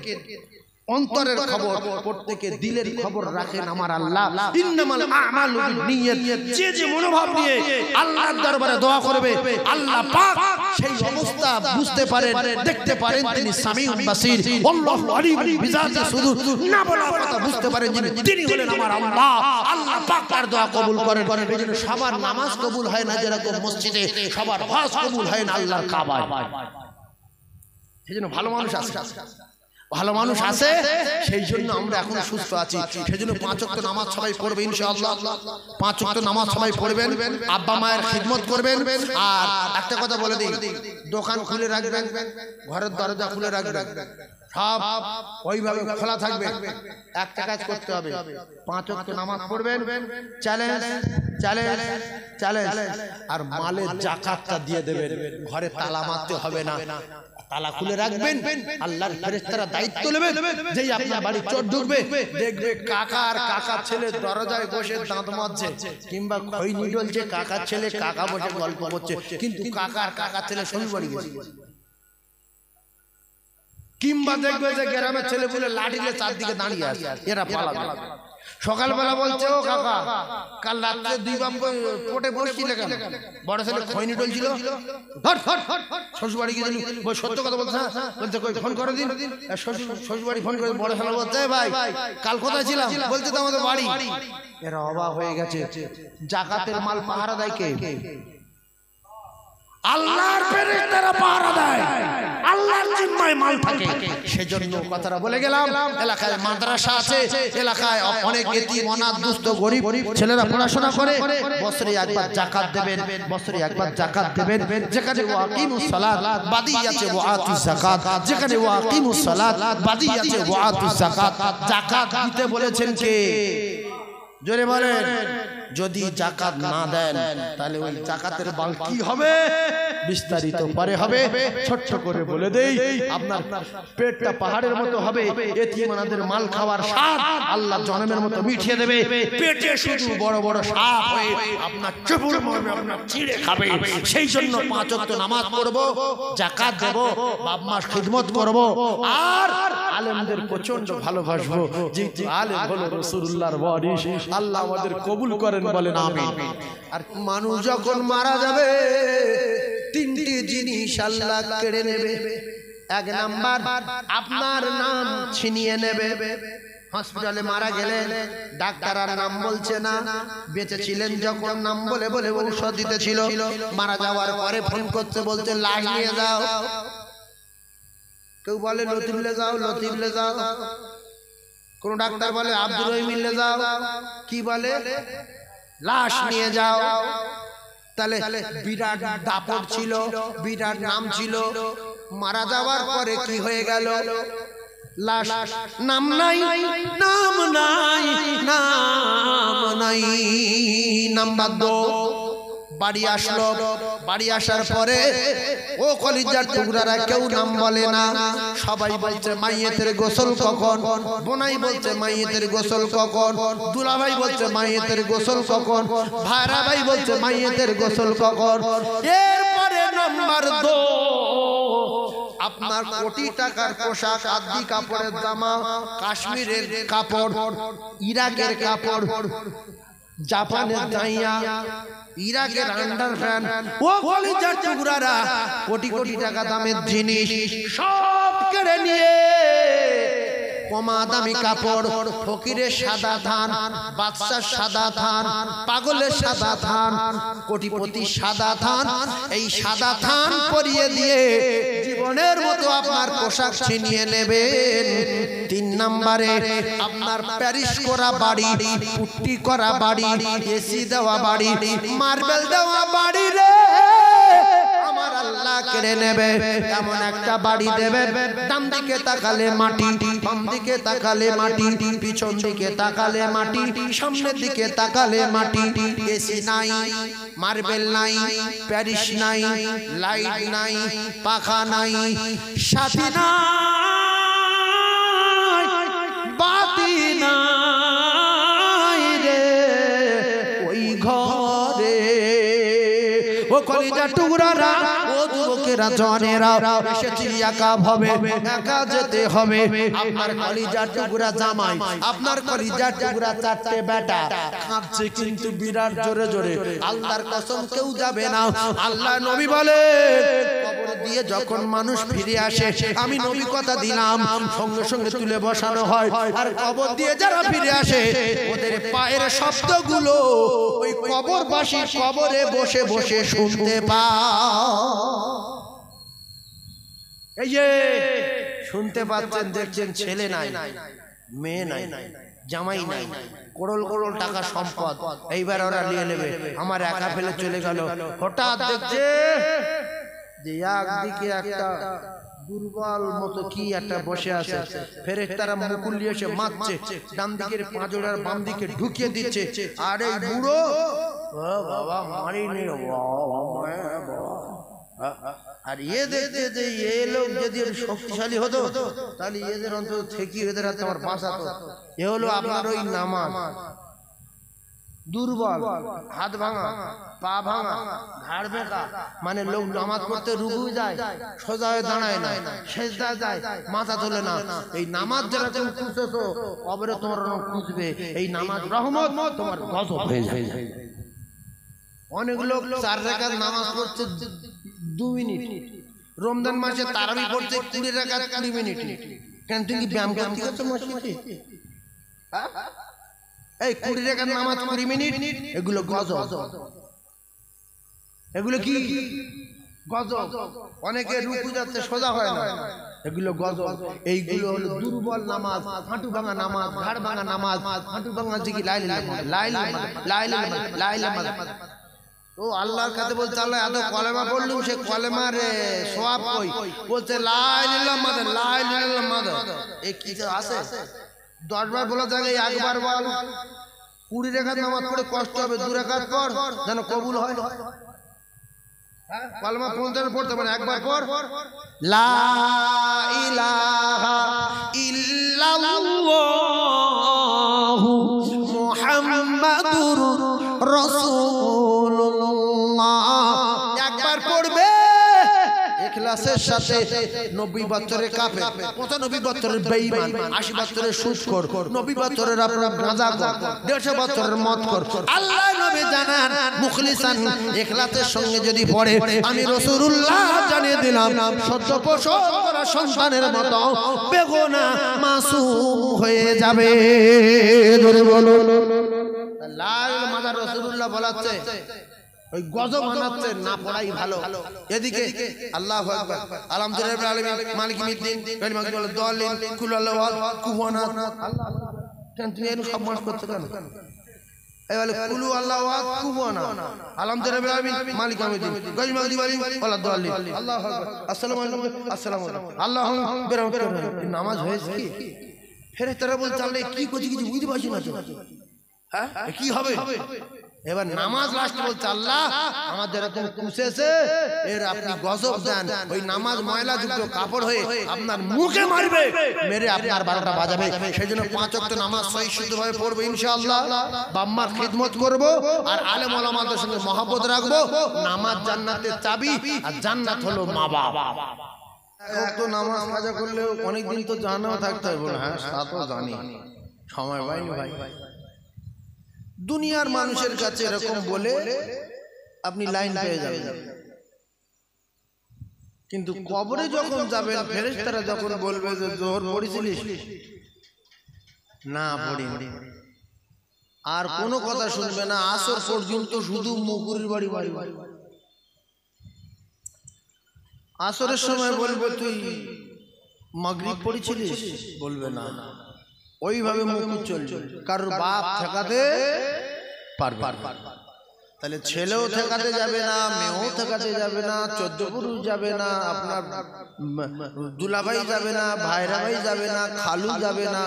[SPEAKER 1] অন্তরের খবর, প্রত্যেকের দিলের খবর রাখেন আমার আল্লাহ। ইন্নামাল আমালু বিন্নিয়াত। যে যে মনোভাব নিয়ে আল্লাহর দরবারে দোয়া করবে, আল্লাহ পাক সেই অবস্থা বুঝতে পারেন, দেখতে পারেন। তিনি সামিউন বাসীর, আল্লাহু আলিমুন বিযাতি সুদূর। না বলা কথা বুঝতে পারেন যিনি, তিনি হলেন আমার আল্লাহ। আল্লাহ পাক তার দোয়া কবুল করেন। এইজন্য সবার নামাজ কবুল হয় না যেরকম মসজিদে, সবার হজ কবুল হয় না আল্লাহর কাবায়। এইজন্য ভালো মানুষ আছে, ভালো মানুষ আছে, সেই জন্য আমরা এখন সুস্থ আছি। সেই জন্য 5 ওয়াক্ত নামাজ সবাই পড়বে ইনশাআল্লাহ। 5 ওয়াক্ত নামাজ সবাই পড়বেন, আব্বা মায়ের খিদমত করবেন। আর একটা কথা বলে দিই, দোকান খুলে রাখবেন, ঘরের দরজা খুলে রাখবেন, সব ওইভাবে খোলা থাকবে। একটা কাজ করতে হবে, 5 ওয়াক্ত নামাজ পড়বেন, চ্যালেঞ্জ চ্যালেঞ্জ চ্যালেঞ্জ। আর মালের যাকাতটা দিয়ে দেবেন, ঘরে তালা মারতে হবে না, তালা খুলে রাখবেন। আল্লাহর ফেরেশতারা দায়িত্ব নেবে, যেই আপনার বাড়ি চোর ঢুকবে দেখবে কাকা আর কাকার ছেলে দরজায় বসে দাঁত মাজছে, কিংবা খৈনি ডলছে, কাকার ছেলে কাকা বসে গল্প করছে, কিন্তু কাকা আর কাকার ছেলে শ্বশুর বাড়ি গেছে। কিংবা দেখবে যে গ্রামের ছেলে বলে লাঠি নিয়ে চারদিকে দাঁড়িয়ে আছে, এরা পালাবে। সকালবেলা বলছে, ও কাকা কাল রাত্রে 2 বাপ পোটে বসছিলে কেন? বড় ছেলে খৈনি ডলছিল, শ্বশুর বাড়ি গিয়েছিল। সত্য কথা বলছে, বলছে কই ফোন করে দিন। শ্বশুর বাড়ি ফোন করে বড় ছেলে বলছে, ভাই কাল কোথায় ছিলাম? বলছে তো আমাদের বাড়ি। এরা অবাক হয়ে গেছে, যাকাতের মাল পাহারা দেয় কে? আল্লাহর ফেরেশতারা পাহারা দেয়, আল্লাহর জিম্মায় মাল থাকে। সেজন্য কথাটা বলে গেলাম, এলাকায় মাদ্রাসা আছে, এলাকায় অনেক এতিম অনাথ দুস্থ গরিব ছেলেরা পড়াশোনা করে, বছরে একবার যাকাত দেবেন, বছরে একবার যাকাত দেবেন। যেখানে ওয়াকিমুস সালাত বাদি আছে ওয়াতুজ যাকাত, যেখানে ওয়াকিমুস সালাত বাদি আছে ওয়াতুজ যাকাত। যাকাত দিতে বলেছেন কে? জোরে বলেন। যদি যাকাত না দেন তাহলে ওই যাকাতের মাল কি হবে বিস্তারিত পরে হবে। ছোট্ট করে বলে দেই, আপনার পেটটা পাহাড়ের মতো হবে, এতিমানাদের মাল খাওয়ার স্বাদ আল্লাহ জনমের মতো মিঠিয়ে দেবে। পেটে শুধু বড় বড় সাপ হয়ে আপনার চুপুর মারবে, আপনার ছিঁড়ে খাবে। সেই জন্য 5 ওয়াক্ত নামাজ পড়ব, যাকাত দেব, বাপ মার খিদমত করব, আর আলেমদের প্রচন্ড ভালোবাসবো। যেহেতু আলেম হলো রাসূলুল্লাহর ওয়ারিস, আল্লাহ আমাদের কবুল করেন, বলেন আমিন। আর মানুষ যখন মারা যাবে 3টি জিনিস আল্লাহ কেড়ে নেবে। 1 নাম্বার আপনার নাম ছিনিয়ে নেবে। হসপিটালে মারা গেলেন, ডাক্তার আর নাম বলছে না, বেঁচে ছিলেন যখন নাম বলে বলে ঔষধ দিতেছিল, মারা যাওয়ার পরে ফোন করতে বলতে লাশ নিয়ে যাও। কেউ বলে লতিফলে যাও, লতিফলে যাও। কোন ডাক্তার বলে আব্দুর রহিমিল্লে যাও, কি বলে লাশ নিয়ে যাও। তাহলে বিরাট দাপট ছিল, বিরাট নাম ছিল, মারা যাওয়ার পরে কি হয়ে গেল? লাশ নাম নাই, নাম নাই, নাম নাই। নাম্বার 2, বাড়ি আসলো, বাড়ি আসার পরে ও কলিজার টুকরারা কেউ নাম বলে না, সবাই বলছে মাইয়েতের গোসল কখন, বোনাই বলছে মাইয়েতের গোসল কখন, দুলাভাই বলছে মাইয়েতের গোসল কখন, ভাইরা ভাই বলছে মাইয়েতের গোসল কখন। এরপরে নাম্বার 2, আপনার কোটি টাকার পোশাক, আদি কাপড়ের জামা, কাশ্মীরের কাপড়, ইরাকের কাপড়, জাপানের জাইয়া, ইরাকের আন্ডারপ্যান্ট, ও কলিজার টুকরারা কোটি কোটি টাকা দামের জিনিস সব কেড়ে নিয়ে কমা দামি কাপড়, ফকিরের সাদা ধান, বাদশার সাদা ধান, পাগলের সাদা ধান, কোটিপতির সাদা ধান, এই সাদা ধান পরিয়ে দিয়ে জীবনের মতো আপনার পোশাক ছিনিয়ে নেবেন। 3 নম্বরে আপনার প্যারিস করা বাড়ি, পুট্টি করা বাড়ি, এসি দেওয়া বাড়ি, মার্বেল দেওয়া বাড়ি রে আমার আল্লাহ কেড়ে নেবে। এমন একটা বাড়ি দেবে, ডান দিকে তাকালে মাটি, বাম দিকে তাকালে মাটি, পিছন দিকে তাকালে মাটি, সামনের দিকে তাকালে মাটি। এসি নাই, মার্বেল নাই, প্যারিস নাই, লাইট নাই, পাখা নাই, সাথী নাই, বাতি নাই রে ওই ঘরে। ও কলিজার টুকরারা, ও যুবকেরা, জওয়ানেরা, এসেছি একা হবে, একা যেতে হবে। আপনার কলিজার টুকরা জামাই, আপনার কলিজার টুকরা 4টে বেটা কাঁদছে কিন্তু বিরাট জোরে জোরে। আল্লাহর কসম কেউ যাবে না। আল্লাহ নবী বলে কবর দিয়ে যখন মানুষ ফিরে আসে, আমি নবী কথা দিলাম, সঙ্গে সঙ্গে তুলে বসানো হয়। আর কবর দিয়ে যারা ফিরে আসে ওদের পায়ের শব্দগুলো ওই কবরবাসী কবরে বসে বসে শুনতে পায়। এই যে
[SPEAKER 2] শুনতে পাচ্ছেন দেখছেন ছেলে নাই মেয়ে নাই জামাই নাই করোল করোল টাকা সম্পদ এইবার ওরা নিয়ে নেবে আমার একা ফেলে চলে গেল হঠাৎ দেখছে যে একদিকে একটা দুর্বল মতো কি একটা বসে আছে ফেরেশতারা মুকুল নিয়ে এসে মারছে ডান দিকের পাঁজরার বাম দিকে ঢুকিয়ে দিচ্ছে আর এই বুড়ো ও বাবা মারিনি আর এ দেখতে যে এ লোক যদি শক্তিশালী হতো তাহলে এদের অন্তত থেকে এদের হাতে আমার বাঁচাতো এ হলো আপনার ওই নামাজ দুর্বল হাত ভাঙা পা ভাঙা ঘাড় বেঁকা মানে লোক নামাজ পড়তে রুকু যায় সোজা হয়ে দাঁড়ায় না সেজদা যায় মাথা তোলে না এই নামাজ যারা তুমি খুঁজতেছো কবরে তোমার খুঁজবে এই নামাজ রহমত তোমার গজব হয়ে যায় অনেক লোক 4 রাকাত নামাজ পড়ছে 2 মিনিট রমজান মাসে তারাবি পড়ছে 20 রাকাত 20 মিনিট কেন তুমি কি ব্যায়াম করতে গেছো মসজিদে এই 20 রাকাত নামাজ 20 মিনিট এগুলো গজব এগুলো কি গজব অনেকে রুকু যাচ্ছে সোজা হয় না এগুলো গজব এইগুলো হলো দুর্বল নামাজ হাঁটু ভাঙা নামাজ ঘাড় ভাঙা নামাজ হাঁটু ভাঙা জিকি লা ইলাহা ইল্লাল্লাহ ও আল্লাহর কাছে বলছে আল্লাহ এত কলেমা পড়লুম সে কলেমার সওয়াব কই বলছে লা ইলাহা ইল্লাল্লাহ এই কি আছে 10 বার বলা থাকে একবার বল 20 রাকাত নামাজ পড়ে কষ্ট হবে 2 রাকাত পড় যেন কবুল হয় কলেমা 50 পড়তে মানে একবার পড় লা ইলাহা ইল্লাল্লাহু মুহাম্মাদুর রাসূলুল্লাহ একবার পড়বে ইখলাসের সাথে 90 বছরের কাফের 95 বছরের বেঈমান 80 বছরের সুদখোর 90 বছরের আপনার গাঁজাখোর 150 বছরের মদখোর আল্লাহ নবী জানান মুখলিসান ইখলাসের সঙ্গে যদি পড়ে আমি রাসূলুল্লাহ জানিয়ে দিলাম সত্য প্রসব করা সন্তানের মতো বেগুনাহ মাসুম হয়ে যাবে জোরে বলুন লাল মাদার রাসূলুল্লাহ বলাচ্ছে ওই গজব বানাচ্ছে না পড়াই ভালো এদিকে আল্লাহু আকবার আলহামদুলিল্লাহ রাব্বিল আলামিন মালিক মিদ্দিন কালিমাতুল দালিন কুল আল্লাহু আহাদ কুফুয়ান আহাদ কেন তুমি এর সব মাস করতে কেন এই বলে কুল আল্লাহু আহাদ কুফুয়ান আহাদ আলহামদুলিল্লাহ রাব্বিল আলামিন মালিক মিদ্দিন কালিমাতুল দালিন ওয়ালা দালিন আল্লাহু আকবার আসসালামু আলাইকুম আল্লাহু আকবার নামাজ হয়েছে কি ফেরেশতারা বলছে আল্লাহ কি করছি কিছু বুঝতে পারছি না তো হ্যাঁ কি হবে এবার নামাজ লাস্ট বলছে আল্লাহ আমাদের এরকম কুসেছে এর আপনি গজব দেন ওই নামাজ ময়লা যুক্ত কাপড় হয়ে আপনার মুখে মারবে মেরে আপনার 12টা বাজাবে সেজন্য 5 ওয়াক্ত নামাজ সহি শুদ্ধভাবে পড়ব ইনশাআল্লাহ বাম্মার খিদমত করব আর আলেম ওলামাদের সঙ্গে মহব্বত রাখবো নামাজ জান্নাতের চাবি আর জান্নাত হলো মা বাবা তো নামাজ কাজা করলে অনেক দিন তো জাহান্নামে থাকতে হবে না হ্যাঁ তা তো জানি সময় পাইনি ভাই দুনিয়ার মানুষের কাছে এরকম বলে আপনি লাইন পেয়ে যাবেন কিন্তু কবরে যখন যাবেন ফেরেশতারা যখন বলবে যে জোহর পড়েছিলিস না পড়িনি আর কোনো কথা শুনবে না আসর পর্যন্ত শুধু মুকুরির বাড়ি বাড়ি আসরের সময় বলবে তুই মাগরিব পড়েছিলিস বলবে না ওইভাবে মুকুর চলছে কারোর বাপ ঠেকাতে পারবে তাহলে ছেলেও ঠেকাতে যাবে না মেয়েও ঠেকাতে যাবে না 14 পুরুষ যাবে না আপনার দুলাভাই যাবে না ভাইরা ভাই যাবে না খালু যাবে না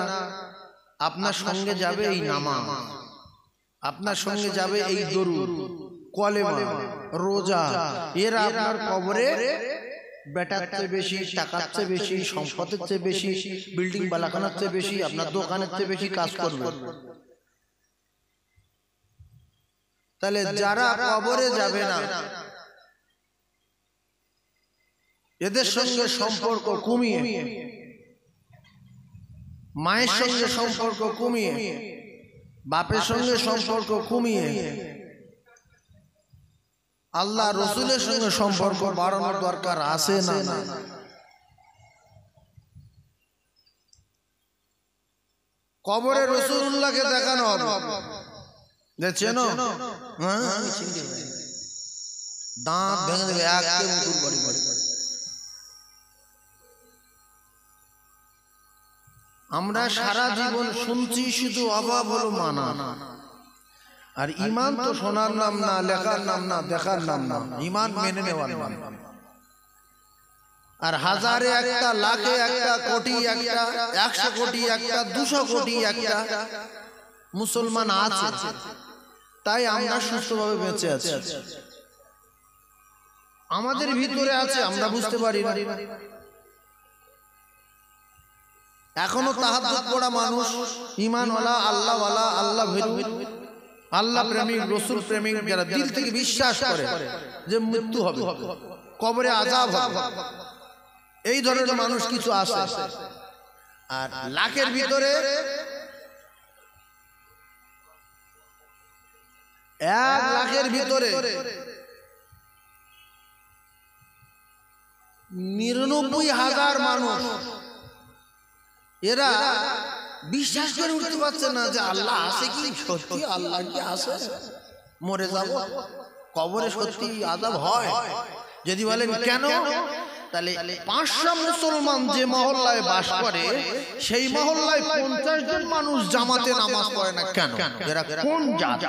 [SPEAKER 2] আপনার সঙ্গে যাবে এই নামাজ আপনার সঙ্গে যাবে এই দরুদ কলেমা রোজা এরা আপনার কবরে বেটার চেয়ে বেশি টাকার চেয়ে বেশি সম্পদের চেয়ে বেশি বিল্ডিং বালাখানার চেয়ে বেশি আপনার দোকানের চেয়ে বেশি কাজ করবে তাহলে যারা কবরে যাবে না এদের সঙ্গে সম্পর্ক কমিয়ে মায়ের সঙ্গে সম্পর্ক কমিয়ে বাপের সঙ্গে সম্পর্ক কমিয়ে আল্লাহ রসুলের সঙ্গে সম্পর্ক বাড়ানোর দরকার আছে না কবরে রাসূলুল্লাহকে দেখানো হবে দেখছেন দাঁত ভেঙে দেবে একে মুকুর বাড়ি বাড়ি আমরা সারা জীবন শুনছি শুধু অভাব হলো মানা, আর ঈমান তো শোনার নাম না, লেখার নাম না, দেখার নাম না, ঈমান মেনে নেওয়ার নাম। আর হাজারে একটা, লাখে একটা, কোটি একটা, 100 কোটি একটা, 200 কোটি একটা মুসলমান আছে, তাই আমরা সুস্থভাবে বেঁচে আছি। আমাদের ভিতরে আছে, আমরা বুঝতে পারি না। এখনো তাহাজ্জুদ পড়া মানুষ, ঈমানওয়ালা, আল্লাহওয়ালা, আল্লাহ ভীরু, আল্লাহ প্রেমিক, রাসূল প্রেমিক, যারা দিল থেকে বিশ্বাস করে যে মৃত্যু হবে, কবরে আযাব হবে, এই ধরনের মানুষ কিছু আছে। আর লাখের ভিতরে 1 লাখের ভিতরে 99,000 মানুষ এরা বিশ্বাস করে উঠতে পারছে না যে আল্লাহ আছে কি, সত্যি আল্লাহ কি আছে, মরে যাব, কবরে সত্যি আযাব হয়। যদি বলেন কেন, তাহলে 500 মুসলমান যে মহল্লায় বাস করে, সেই মহল্লায় 50 জন মানুষ জামাতে নামাজ পড়ে না। কেন? এরা কোন জাত?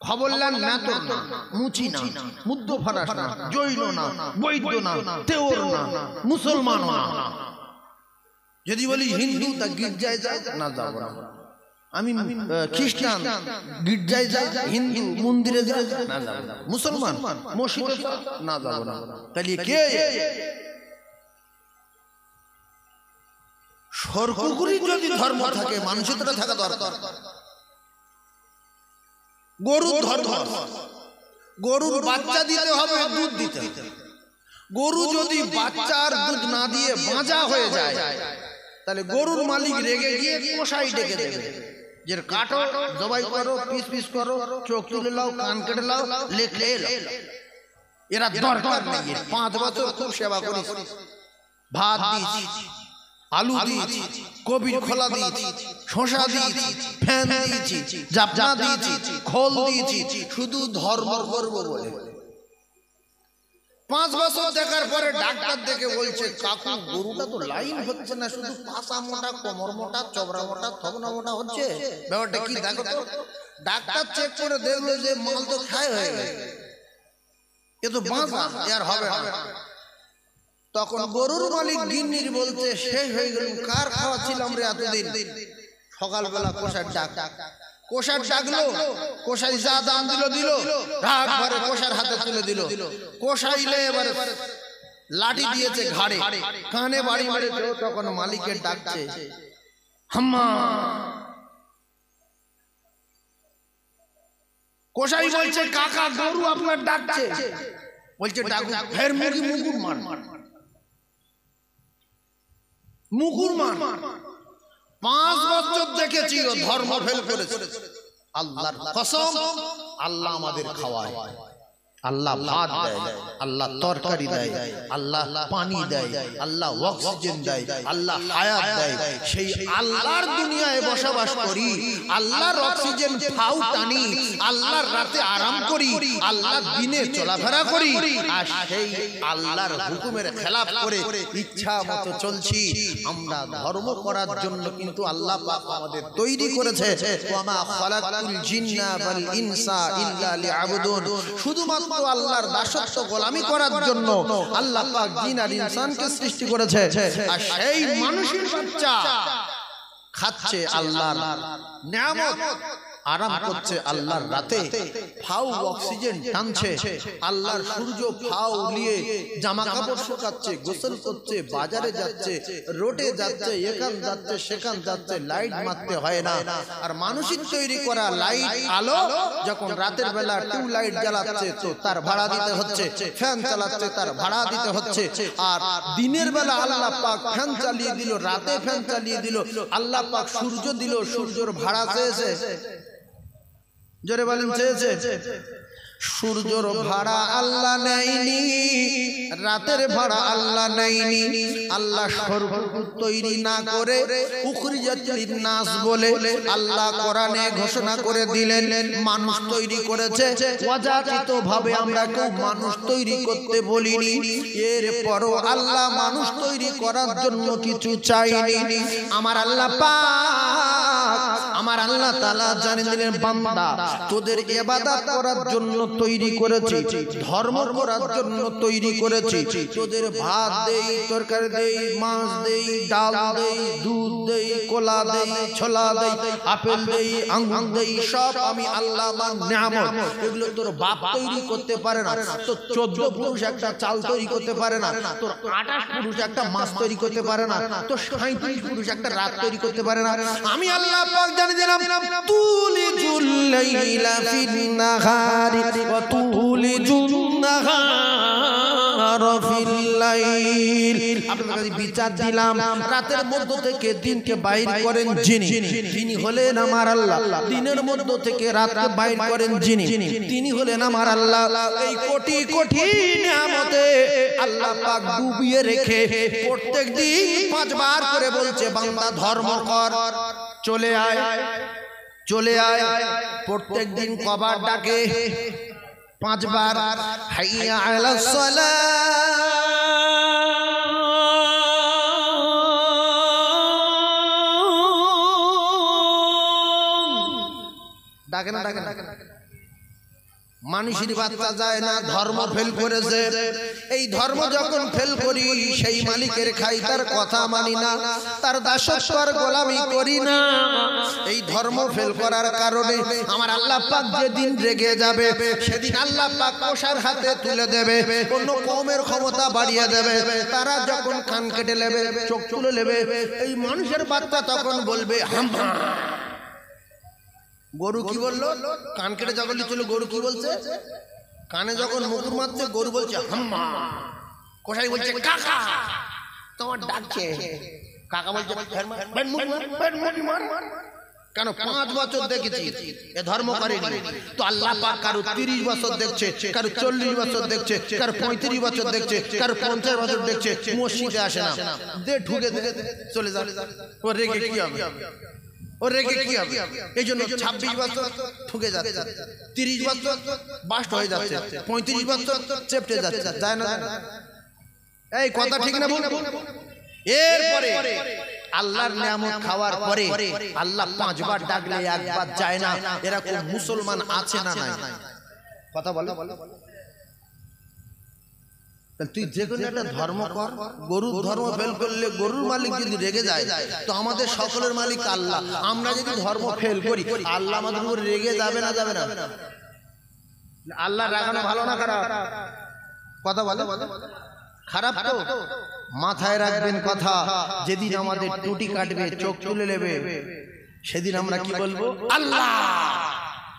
[SPEAKER 2] খবরলান না, তো না, মুচি না, মুদ্দ ফারাস না, জৈন না, বৈদ্য না, তেওর না, মুসলমান না। যদি বলি হিন্দু, তা গির্জায় যায় না, যাব না। আমি খ্রিস্টান, গির্জায় যায়, হিন্দু মন্দিরে যায় না, যাব না। মুসলমান মসজিদে না, যাব না। তাহলে কে? সরকুকুরি যদি ধর্ম থাকে, মানুষের তো থাকা দরকার। গরুর ধর্ম, গরুর বাচ্চা দিতে হবে, দুধ দিতে হবে। গরু যদি বাচ্চার দুধ না দিয়ে বাঁচা হয়ে যায়, তাহলে গরুর মালিক রেগে গিয়ে কসাই ডেকে দেবে, যে কাটো, জবাই করো, পিস পিস করো, চোখ তুলে লাও, কান কেটে লাও, লেখলে এরা দরকার নেই। 5 বছর খুব সেবা করিস, ভাত দিয়েছি, আলু দিয়েছি, কবির খোলা দিয়েছি, শশা দিয়েছি, ফ্যান দিয়েছি, জাপনা দিয়েছি, খোল দিয়েছি, শুধু ধর্ম করবো বলে। 5 বছর দেখার পরে ডাক্তার দেখে বলছে, কাকু গরুটা তো লাইন হচ্ছে না, শুধু পাছা মোটা, কোমর মোটা, চবড়া মোটা, থবনা মোটা হচ্ছে, ব্যাপারটা কি দেখো তো। ডাক্তার চেক করে দেখলো যে মাল তো খায় হয়ে গেছে, এ তো বাঁচা, আর হবে না। তখন গরুর মালিক গিন্নির বলতে, শেষ হয়ে গেল, কার খাওয়া ছিলাম রে এতদিন। সকালবেলা কোষার ডাক, কোষার ডাকলো, কোষাই যা দাম দিল দিল, রাগ ভরে কোষার হাতে তুলে দিল। কোষাইলে এবার লাঠি দিয়েছে ঘাড়ে, কানে বাড়ি মেরেছে। তখন মালিকের ডাকছে, হাম্মা। কোষাই বলছে, কাকা গরু আপনার ডাকছে। বলছে ডাকুক, ফের মুরগি মুগুর মার, মুগুর মার। 5 বছর দেখেছি ও ধর্ম ফেল করেছে। আল্লাহর কসম, আল্লাহ আমাদের খাওয়ায়, আল্লাহ ভাত দেয়, আল্লাহ তরকারি দেয়, আল্লাহ পানি দেয়, আল্লাহ অক্সিজেন দেয়, আল্লাহ হায়াত দেয়। সেই আল্লাহর দুনিয়ায় বসবাস করি, আল্লাহর অক্সিজেন ফাউ টানি, আল্লাহর রাতে আরাম করি, আল্লাহর দিনে চলাফেরা করি, আর সেই আল্লাহর হুকুমের খেলাফ করে ইচ্ছা মতো চলছি। আমরা ধর্ম করার জন্য কিন্তু আল্লাহ পাক আমাদের তৈরি করেছে। ওয়ামা খালাকতুল জিন্না ওয়াল ইনসা ইল্লা লিয়াবুদুন, শুধুমাত্র আল্লাহর দাসত্ব গোলামি করার জন্য আল্লাহ পাক জিন আর ইনসানকে সৃষ্টি করেছে। আর সেই মানুষের বাচ্চা খাচ্ছে আল্লাহর নিয়ামত, আরাম করছে আল্লাহর রাতে, ফাউ অক্সিজেন টানছে, আল্লাহর সূর্য ফাউ নিয়ে জামা কাপড় শুকাচ্ছে, গোসল করছে, বাজারে যাচ্ছে, রোডে যাচ্ছে, এখান যাচ্ছে, সেখান যাচ্ছে, লাইট মারতে হয় না। আর মানুষের তৈরি করা লাইট আলো যখন রাতের বেলা টিউব লাইট জ্বালাচ্ছে, তো তার ভাড়া দিতে হচ্ছে, ফ্যান চালাচ্ছে, তার ভাড়া দিতে হচ্ছে। আর দিনের বেলা আল্লাহ পাক ফ্যান চালিয়ে দিল, রাতে ফ্যান চালিয়ে দিল, আল্লাহ পাক সূর্য দিল, সূর্যের ভাড়া চেয়েছে, জোরে বলেন চেয়েছে। সূর্যর ভাড়া আল্লাহ নেয়নি, রাতের ভাড়া আল্লাহ নেয়নি। আল্লাহ স্বর্গ তৈরি না করে উখরিজাতিল নাস বলে আল্লাহ কোরআনে ঘোষণা করে দিলেন মানুষ তৈরি করেছে। অযাচিতভাবে আমরা কেউ মানুষ তৈরি করতে বলিনি। এরপরও আল্লাহ মানুষ তৈরি করার জন্য কিছু চাইনি। আমার আল্লাহ পাক, আমার আল্লাহ তাআলা জানিয়ে দিলেন, বান্দা তোদের ইবাদত করার জন্য তৈরি করেছি, ধর্ম করার জন্য তৈরি করেছি। তোদের ভাত দেই, তরকারি দেই, মাছ দেই, ডাল দেই, দুধ দেই, কলা দেই, ছোলা দেই, আপেল দেই, আঙ্গুর দেই, সব আমি আল্লাহ আমার নিয়ামত। এগুলো তোর বাপ তৈরি করতে পারে না। তো 14 পুরুষ একটা চাল তৈরি করতে পারে না। তোর 28 পুরুষ একটা মাছ তৈরি করতে পারে না। তো 37 পুরুষ একটা রাত তৈরি করতে পারে না। আমি আল্লাহ পাক জানিয়ে দিলাম, তুলিজুল লাইলা ফিন নাহারি ওয়া তুলিজুন নাহারা ফিল লাইল। আপনাদের কাছে বিচার দিলাম, রাতের মধ্য থেকে দিনকে বাইর করেন যিনি, তিনি হলেন আমার আল্লাহ। দিনের মধ্য থেকে রাতকে বাইর করেন যিনি, তিনি হলেন আমার আল্লাহ। এই কোটি কোটি নিয়ামতে আল্লাহ পাক ডুবিয়ে রেখে প্রত্যেক দিন 5 বার করে বলছে, বান্দা ধর্ম কর, চলে আয়, চলে আয়। প্রত্যেক দিন কবার ডাকে? 5 বার। হাইয়া আলাস সালাহ, ডাকে না, ডাকে না। মানুষের বাচ্চা যায় না, ধর্ম ফেল করেছে। এই ধর্ম যখন ফেল করি, সেই মালিকের খাই, তার কথা মানি না, তার দাসত্ব আর গোলামি করি না। এই ধর্ম ফেল করার কারণে আমার আল্লাহ পাক যেদিন রেগে যাবে, সেদিন আল্লাহ পাক কষার হাতে তুলে দেবে, অন্য কওমের ক্ষমতা বাড়িয়ে দেবে। তারা যখন কান কেটে নেবে, চোখ তুলে নেবে, এই মানুষের বাচ্চা তখন বলবে হাম্মা। গরু কি বললো? কান কেটে যখন ছিল, গরু কি বলছে? কানে যখন মুকুর মারছে, গরু বলছে হাম্মা। কসাই বলছে কাকা, তোমার ডাকছে। কাকা বলছে কেন? 5 বছর দেখেছি এ ধর্ম করেনি। তো আল্লাহ পাক কারো 30 বছর দেখছে, কারো 40 বছর দেখছে, কারো 35 বছর দেখছে, কারো 50 বছর দেখছে, মসজিদে আসে না। দে ঢুকে চলে যা। ও রেগে কি হবে? ও রেগে কি হবে? এই জন্য 26 বছর ঠুকে যাচ্ছে, 30 বছর বাস্ট হয়ে যাচ্ছে, 35 বছর চেপটে যাচ্ছে, যায় না? এই কথা ঠিক না বল? এরপরে আল্লাহর নিয়ামত খাওয়ার পরে আল্লাহ 5 বার ডাকলে 1 বার যায় না। এরকম মুসলমান আছে না নাই? কথা বলো। তুই যে কোনো একটা ধর্ম কর, গরুর ধর্ম ফেল করলে গরুর মালিক যদি রেগে যায়, তো আমাদের সকলের মালিক আল্লাহ। আমরা যদি ধর্ম ফেল করি, আল্লাহ আমাদের উপর রেগে যাবে না? যাবে না? আল্লাহ রাগানো ভালো না খারাপ? কথা বলো। খারাপ তো? মাথায় রাখবেন কথা, যেদিন আমাদের টুটি কাটবে, চোখ তুলে নেবে, সেদিন আমরা কি বলবো? আল্লাহ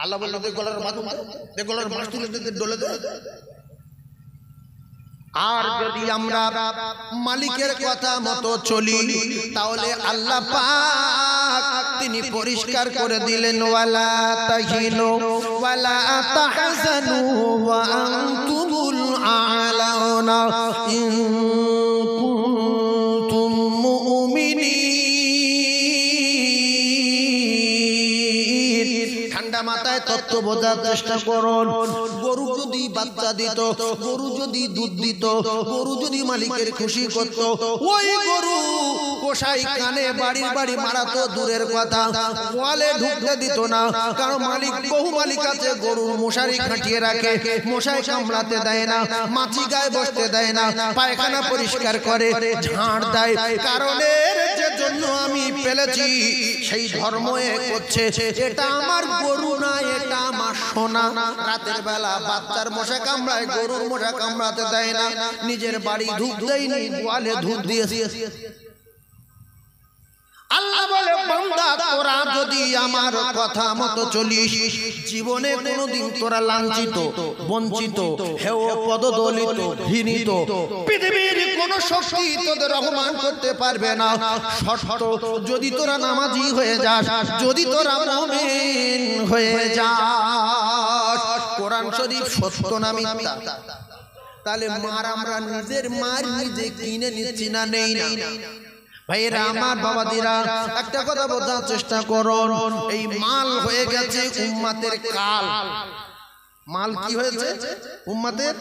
[SPEAKER 2] আল্লাহ বললো, গলার মাছ তুলে ডলে দেবে। আর যদি আমরা মালিকের কথা মতো চলি, তাহলে আল্লাহ পাক তিনি পরিষ্কার করে দিলেন, ওয়ালা তাহিনু ওয়ালা তাহজানু ওয়া আনতুমুল আ'লাউনা ইন কুনতুম মুমিনিন। ঠান্ডা মাথায় তত্ত্ব বোঝার চেষ্টা করুন। গরু যদি বাচ্চা দিত, গরু যদি দুধ দিত, গরু যদি মালিকের খুশি করত, ওই গরু কসাই কানে বাড়ি বাড়ি মারাতো দূরের কথা, ওয়ালে ঢুকতে দিত না। কারণ মালিক, বহু মালিক আছে গরুর মশারি খাটিয়ে রাখে, মশাই কামড়াতে দেয় না, মাছি গায়ে বসতে দেয় না, পায়খানা পরিষ্কার করে, ঝাড় দেয়। কারণের যে জন্য আমি পেলেছি, সেই ধর্ম করছে। এটা আমার গরু না, এটা আমার সোনা। রাতের বেলা বাচ্চার মশা কামড়ায়, গরুর মশা কামড়াতে দেয় না। নিজের বাড়ি ধূপ দেয়নি, গোয়ালে ধূপ দিয়েছে। আল্লাহ বলে, বান্দা তোরা যদি আমার কথা মতো চলিস, জীবনে কোনোদিন তোরা লাঞ্ছিত, বঞ্চিত, হেয়, পদদলিত, ঘৃণিত, পৃথিবীর কোন শক্তি তোদের অপমান করতে পারবে না। শর্ত, যদি তোরা নামাজি হয়ে যাস, যদি তোরা মুমিন হয়ে যাস। কোরআন শরীফ সত্য না মিথ্যা? তাহলে মার আমরা নিজের মার নিজে কিনে নিচ্ছি না নেই না? ভাইরা আমার, বাবাদিরা, একটা কথা বোঝার চেষ্টা করুন, এই মাল হয়ে গেছে উম্মতের কাল। মাল কি হয়েছে? উম্মতের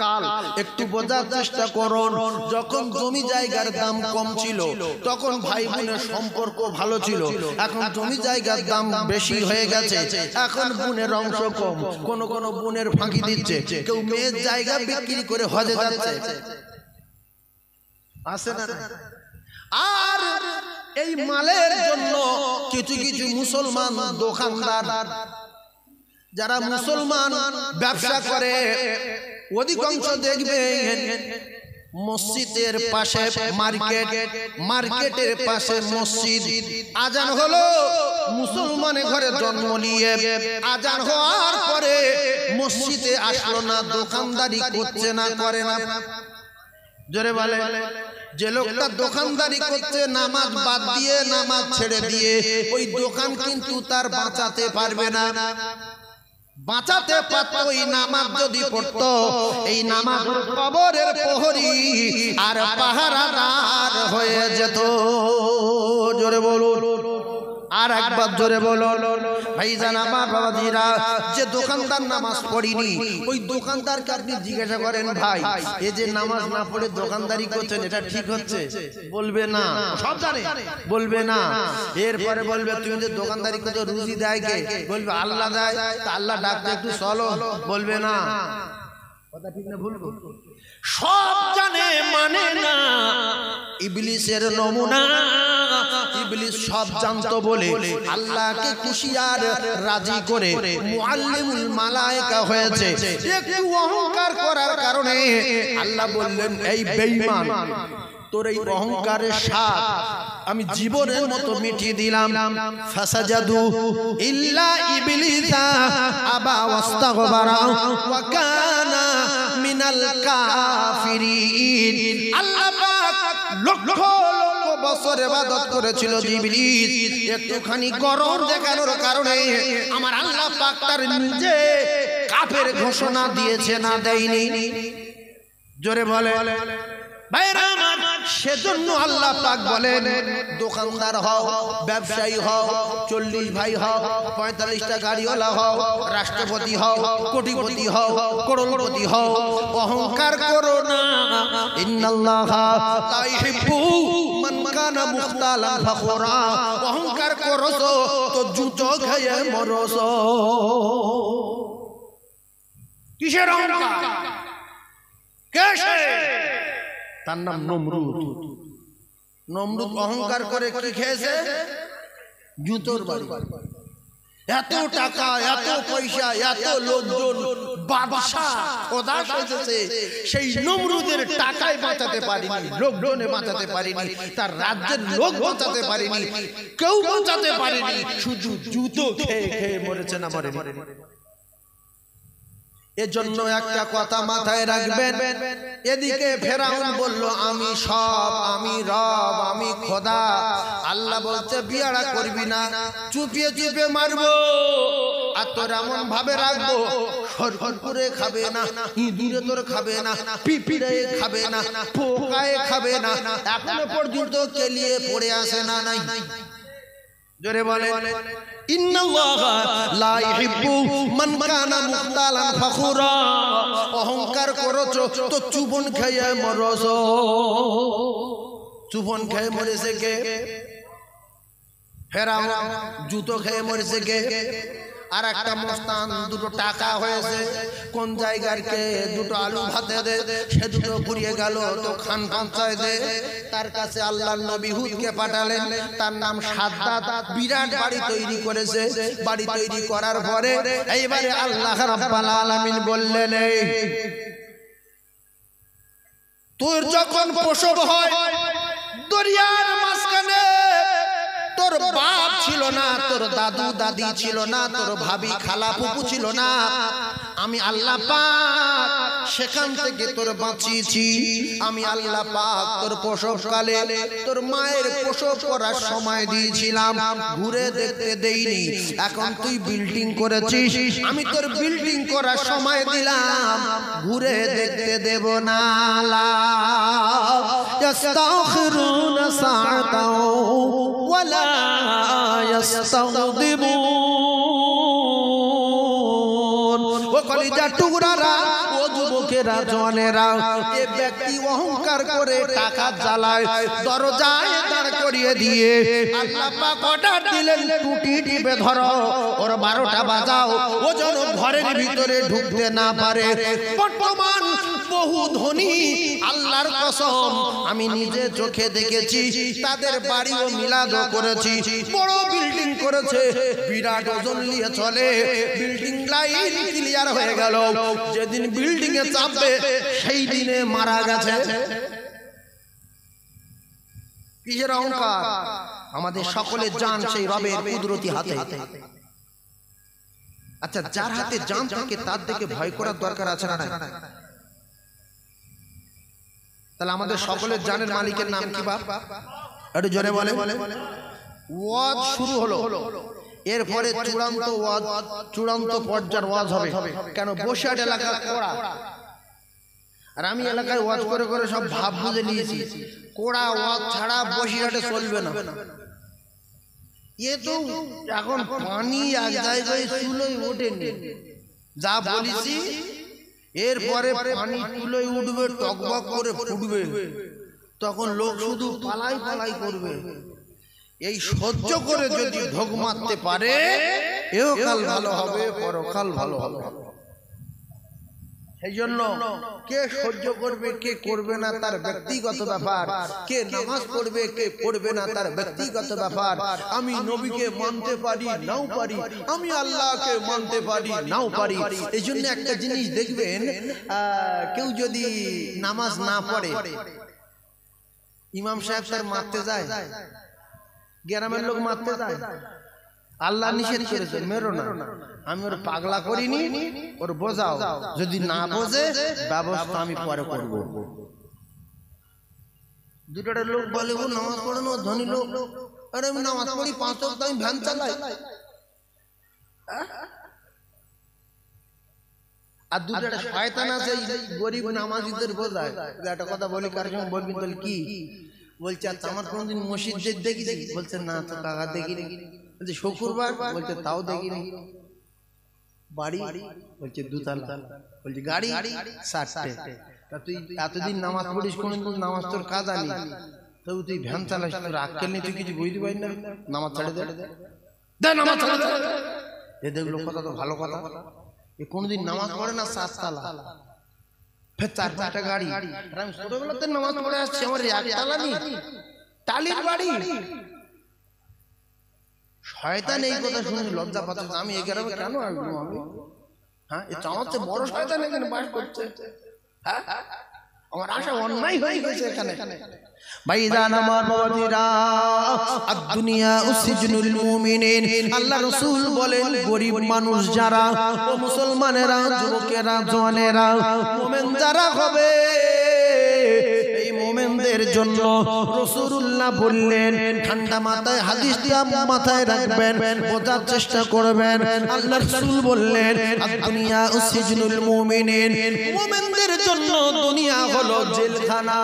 [SPEAKER 2] কাল। একটু বোঝার চেষ্টা করুন, যখন জমি জায়গার দাম কম ছিল তখন ভাই বোনের সম্পর্ক ভালো ছিল। এখন জমি জায়গার দাম বেশি হয়ে গেছে, এখন বোনের অংশ কম। কোন কোন বোনের ফাঁকি দিচ্ছে, কেউ মেয়ের জায়গা বিক্রি করে হজে যাচ্ছে, আছে না? আর এই মালের জন্য কিছু কিছু মুসলমান দোকানদার, যারা মুসলমান ব্যবসা করে, অধিকাংশ দেখবেন মসজিদের পাশে মার্কেট, মার্কেটের পাশে মসজিদ। আজান হলো, মুসলমানের ঘরে জন্ম নিয়ে আজান হওয়ার পরে মসজিদে আসলো না, দোকানদারি করছে না, করে না? জোরে বলে। যে লোকটা দোকানদারি করছে নামাজ বাদ দিয়ে, নামাজ ছেড়ে দিয়ে, ওই দোকান কিন্তু তার বাঁচাতে পারবে না। বাঁচাতে পারত ওই নামাজ যদি পড়তো, এই নামাজ কবরের প্রহরী আর পাহারাদার হয়ে যেত। জোরে বলুন, আর একবার জোরে বলুন। ভাইজান আমার, বাবাজিরা, যে দোকানদার নামাজ পড়িনি, ওই দোকানদারকে আপনি জিজ্ঞাসা করেন, ভাই এই যে নামাজ না পড়ে দোকানদারি করছেন, এটা ঠিক হচ্ছে? বলবে না, সব জানে, বলবে না। এরপরে বলবে, তুমি যে দোকানদারি করছো রুজি দেয় কে? বলবে আল্লাহ দেয়। তা আল্লাহ ডাকতে একটু চলো, বলবে না। কথা ঠিক না ভুল? সব জানে, মানে না। ইবলিসের নমুনা, ইবলিস সব জানতো বলে আল্লাহকে খুশি আর রাজি করে মুআল্লিমুল মালায়েকা হয়েছে। একটু অহংকার করার কারণে আল্লাহ বললেন, এই বেঈমান, তোর এই অহংকারের স্বাদ আমি জীবনের মতো মিটিয়ে দিলাম। ফাসাজাদু ইল্লা ইবলিসা আবা ওয়াস্তাগবারা ওয়া কানা মিনাল কাফিরিন। আল্লাহ পাক লক্ষ লক্ষ বছর ইবাদত করেছিল ইবলিস, একটুখানি গরম দেখানোর কারণে আমার আল্লাহ পাক তার নিজে কাফের ঘোষণা দিয়েছে, না দেয়নি? জোরে বলে। ভাইরা আমার, সেজন্য আল্লাহ পাক বলেন, দোকানদার হও, ব্যবসায়ী হও, 40 ভাই হও, 45টা গাড়িওয়ালা হও, রাষ্ট্রপতি হও, কোটিপতি হও, করোড়পতি হও, অহংকার করো না। ইন্নাল্লাহা লা ইহিব্বু মান কানা মুখতালান ফাখুরা। অহংকার করছো তো জুতো খেয়ে মরছো। কিসের অহংকার? কেসে? তার নাম নমরুদ। নমরুদ অহংকার করে কি খেয়েছে? জুতোর বাড়ি। এত টাকা, এত পয়সা, এত লোকজন, বাদশাহ খোদা সেজেছে, সেই নমরুদের টাকায় বাঁচাতে পারিনি, লোকজনে বাঁচাতে পারিনি, তার রাজ্যের লোক বাঁচাতে পারিনি, কেউ বাঁচাতে পারিনি, শুধু জুতো খেয়ে খেয়ে মরেছে, না মরেনি? এজন্য একটা কথা মাথায় রাখবেন, এদিকে ফেরাউন বলল আমি সব, আমি রব, আমি খোদা। আল্লাহ বলছে বিয়ারা করবি না, চুপিয়ে চুপিয়ে মারবো, আর তোর এমন ভাবে রাখবো সরকর করে খাবে না, ইঁদুরে তোর খাবে না, পিঁপড়ে খাবে না, পোকায় খাবে না। এখনো পর্যন্ত কেলিয়ে পড়ে আসে না? নাই? জোরে বলে। ইন্নাল্লাহা লা ইহিব্বু মান কানা মুখতালান ফাখুরা। অহংকার করছো তো চুবন খেয়ে মরছো। চুবন খেয়ে মরেছে কে? ফেরাউন। জুতো খেয়ে মরেছে কে? আর একটা মস্তান, দুটো টাকা হয়েছে, কোন জায়গার কে দুটো আলু ভাতে দে, সে দুটো ঘুরিয়ে গেল তো খান পঞ্চায়েতে। তার কাছে আল্লাহর নবী হুদকে পাঠালেন, তার নাম সাদ্দাত। বিরাট বাড়ি তৈরি করেছে। বাড়ি তৈরি করার পরে এইবারে আল্লাহ রাব্বুল আলামিন বললেন, তোর যখন প্রসব হয় দরিয়ার মাঝখানে, তোর বাপ ছিল না, তোর দাদু দাদি ছিল না, তোর ভাবি খালা ফুপু ছিল না, আমি আল্লাহ পাক সেখান থেকে তোর বাঁচিয়েছি আমি আল্লাহ পাক। তোর প্রসবকালে তোর মায়ের প্রসব করার সময় দিয়েছিলাম, ঘুরে দেখতে দেইনি। এখন তুই বিল্ডিং করেছিস, আমি তোর বিল্ডিং করার সময় দিলাম, ঘুরে দেখতে দেব না। লা ইস্তাখিরুনা সাআতাও ওয়ালা ইস্তাগদিমুন। ও কলিজার টুকরারা, ও যুবকেরা, জওয়ানেরা, এই ব্যক্তি অহংকার করে টাকা জ্বালায় দরজায় দাঁড় করিয়ে দিয়ে আল্লাহ পাক অর্ডার দিলেন, টুটি টিপে ধরো, ওর 12টা বাজাও, ও যেন ঘরের ভিতরে ঢুকতে না পারে। বর্তমান বহু ধনী, আল্লাহর কসম আমি নিজে চোখে দেখেছি, তাদের বাড়িও মিলাদও করেছি, বড় বিল্ডিং করেছে, বিরাট ওজন নিয়ে চলে, বিল্ডিং লাইন ক্লিয়ার হয়ে গেল, যেদিন বিল্ডিং এ চাপবে সেই দিনে মারা গেছে। কিসের অহংকার? আমাদের সকলের জান সেই রবের কুদরতি হাতে। আচ্ছা, যার হাতে জান থাকে তার দিকে ভয় করার দরকার আছে না? তাহলে আমাদের সকলের জানের মালিকের নাম কি বাপ? একটু জোরে বলে। ওয়াজ শুরু হলো, এরপরে চূড়ান্ত ওয়াজ, চূড়ান্ত পর্যায়ের ওয়াজ হবে। কেন? বসিরহাট এলাকা কোড়া, আর আমি এলাকায় ওয়াজ করে করে সব ভাব বুঝে নিয়েছি, কোড়া ওয়াজ ছাড়া বসিরহাটে চলবে না। এ তো এখন পানি এক জায়গায় চুলোয় ওঠেনি, যা বলেছি এরপরে পানি চুলোয় উঠবে, টকবক করে ফুটবে, তখন লোক শুধু পালাই পালাই করবে। এই সহ্য করে যদি ঢোক মারতে পারে, এও কাল ভালো হবে, পরকাল ভালো হবে। সেই জন্য কে সহ্য করবে কে করবে না তার ব্যক্তিগত ব্যাপার, কে নামাজ পড়বে কে পড়বে না তার ব্যক্তিগত ব্যাপার। আমি নবীকে মানতে পারি নাও পারি, আমি আল্লাহকে মানতে পারি নাও পারি। এই জন্য একটা জিনিস দেখবেন, কেউ যদি নামাজ না পড়ে, ইমাম সাহেব তার মারতে যায়, গ্রামের লোক মারতে যায়, আল্লাহ নিষেধ করেছে মেরো না। আমি ওর পাগলা করিনি, ওর বোঝাও, যদি না বোঝে ব্যবস্থা আমি পরে করব। দুটো লোক বলে ও নামাজ পড়ে না, ধনী লোক, আরে আমি নামাজ পড়ি 5 ওয়াক্ত, আমি ভ্যান চালাই। আর দুটো শয়তান আছে গরিব নামাজিদের বোঝায়। একটা কথা বলি, কার সঙ্গে বলবি? বল কি বলছে? আচ্ছা, আমার কোনদিন মসজিদ দেখিস? বলছে না তো কাকা দেখিনি। বলছে শুক্রবার? বলছে তাও দেখিনি। বাড়ি? বলছে 2 তলা। বলছে গাড়ি? 7টে। তা তুই এতদিন নামাজ পড়িস, কোনদিন নামাজ তোর কাজ আনি, তবু তুই ভ্যান চালাস, তোর আক্কেল নেই, তুই কিছু বুঝতে পারি না? নামাজ ছাড়ে দে, নামাজ ছাড়ে দে। এ দেখলো কথা তো ভালো কথা, এ কোনদিন নামাজ পড়ে না, 7 তলা, ফের 4-5টা গাড়ি। আমি ছোটবেলাতে নামাজ পড়ে আসছি, আমার 1 তলা নেই, টালির বাড়ি। শয়তান এই কথা শুনে লজ্জা পাচ্ছে, আমি এই গ্রামে কেন আসবো? আমি হ্যাঁ, এ আমার চেয়ে বড় শয়তান এখানে বাস করছে। হ্যাঁ, আমার আশা অন্যায় হয়ে গেছে এখানে। ভাইজান আমার বাবাজিরা, দুনিয়া উসিজনুল মুমিনিন। আল্লাহ রাসূল বলেন, গরিব মানুষ যারা, ও মুসলমানেরা, যুবকেরা, জওয়ানেরা, মুমিন যারা হবে, এই মুমিনদের জন্য রাসূলুল্লাহ বললেন, ঠান্ডা মাথায় হাদিসটা মাথায় রাখবেন, বোঝার চেষ্টা করবেন। আল্লাহ রাসূল বললেন, দুনিয়া উসিজনুল মুমিনিন, মুমিনদের জন্য দুনিয়া হলো জেলখানা।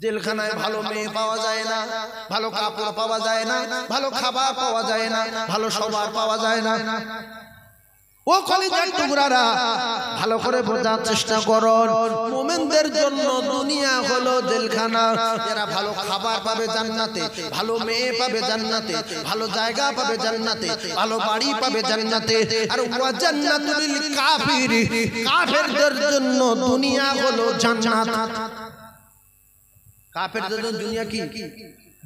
[SPEAKER 2] জেলখানায় ভালো মেয়ে পাওয়া যায় না, ভালো কাপড় পাওয়া যায় না, ভালো খাবার পাওয়া যায় না, ভালো সবার পাওয়া যায় না। ও কলিজার টুকরারা, ভালো করে বোঝার চেষ্টা করুন, মুমিনদের জন্য দুনিয়া হলো জেলখানা। এরা ভালো খাবার পাবে জান্নাতে, ভালো মেয়ে পাবে জান্নাতে, ভালো জায়গা পাবে জান্নাতে, ভালো বাড়ি পাবে জান্নাতে। আর ওয়া জান্নাতুল লিল কাফির, কাফেরদের জন্য দুনিয়া হলো জান্নাত। কাফেরদের জন্য দুনিয়া কি?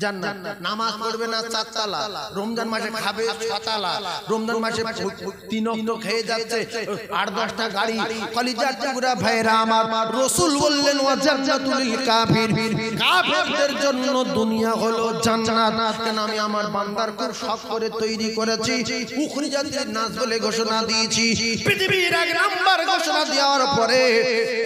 [SPEAKER 2] জান্নাত। নামাজ পড়বে না 4 তালা, রমজান মাসে খাবে 6 তালা, রমজান মাসে 3 ওয়াক্ত খেয়ে যাচ্ছে 8-10টা গাড়ি। কলিজার টুকরা ভাইরা আমার, রাসূল বললেন ওয়া জান্নাতুল কাফির, কাফেরদের জন্য দুনিয়া হলো জান্নাত। কেন আমি আমার বান্দার খুব শখ করে তৈরি করেছি, উখরিজাতিন নাস বলে ঘোষণা দিয়েছি। পৃথিবীর 1 নাম্বার ঘোষণা দেওয়ার পরে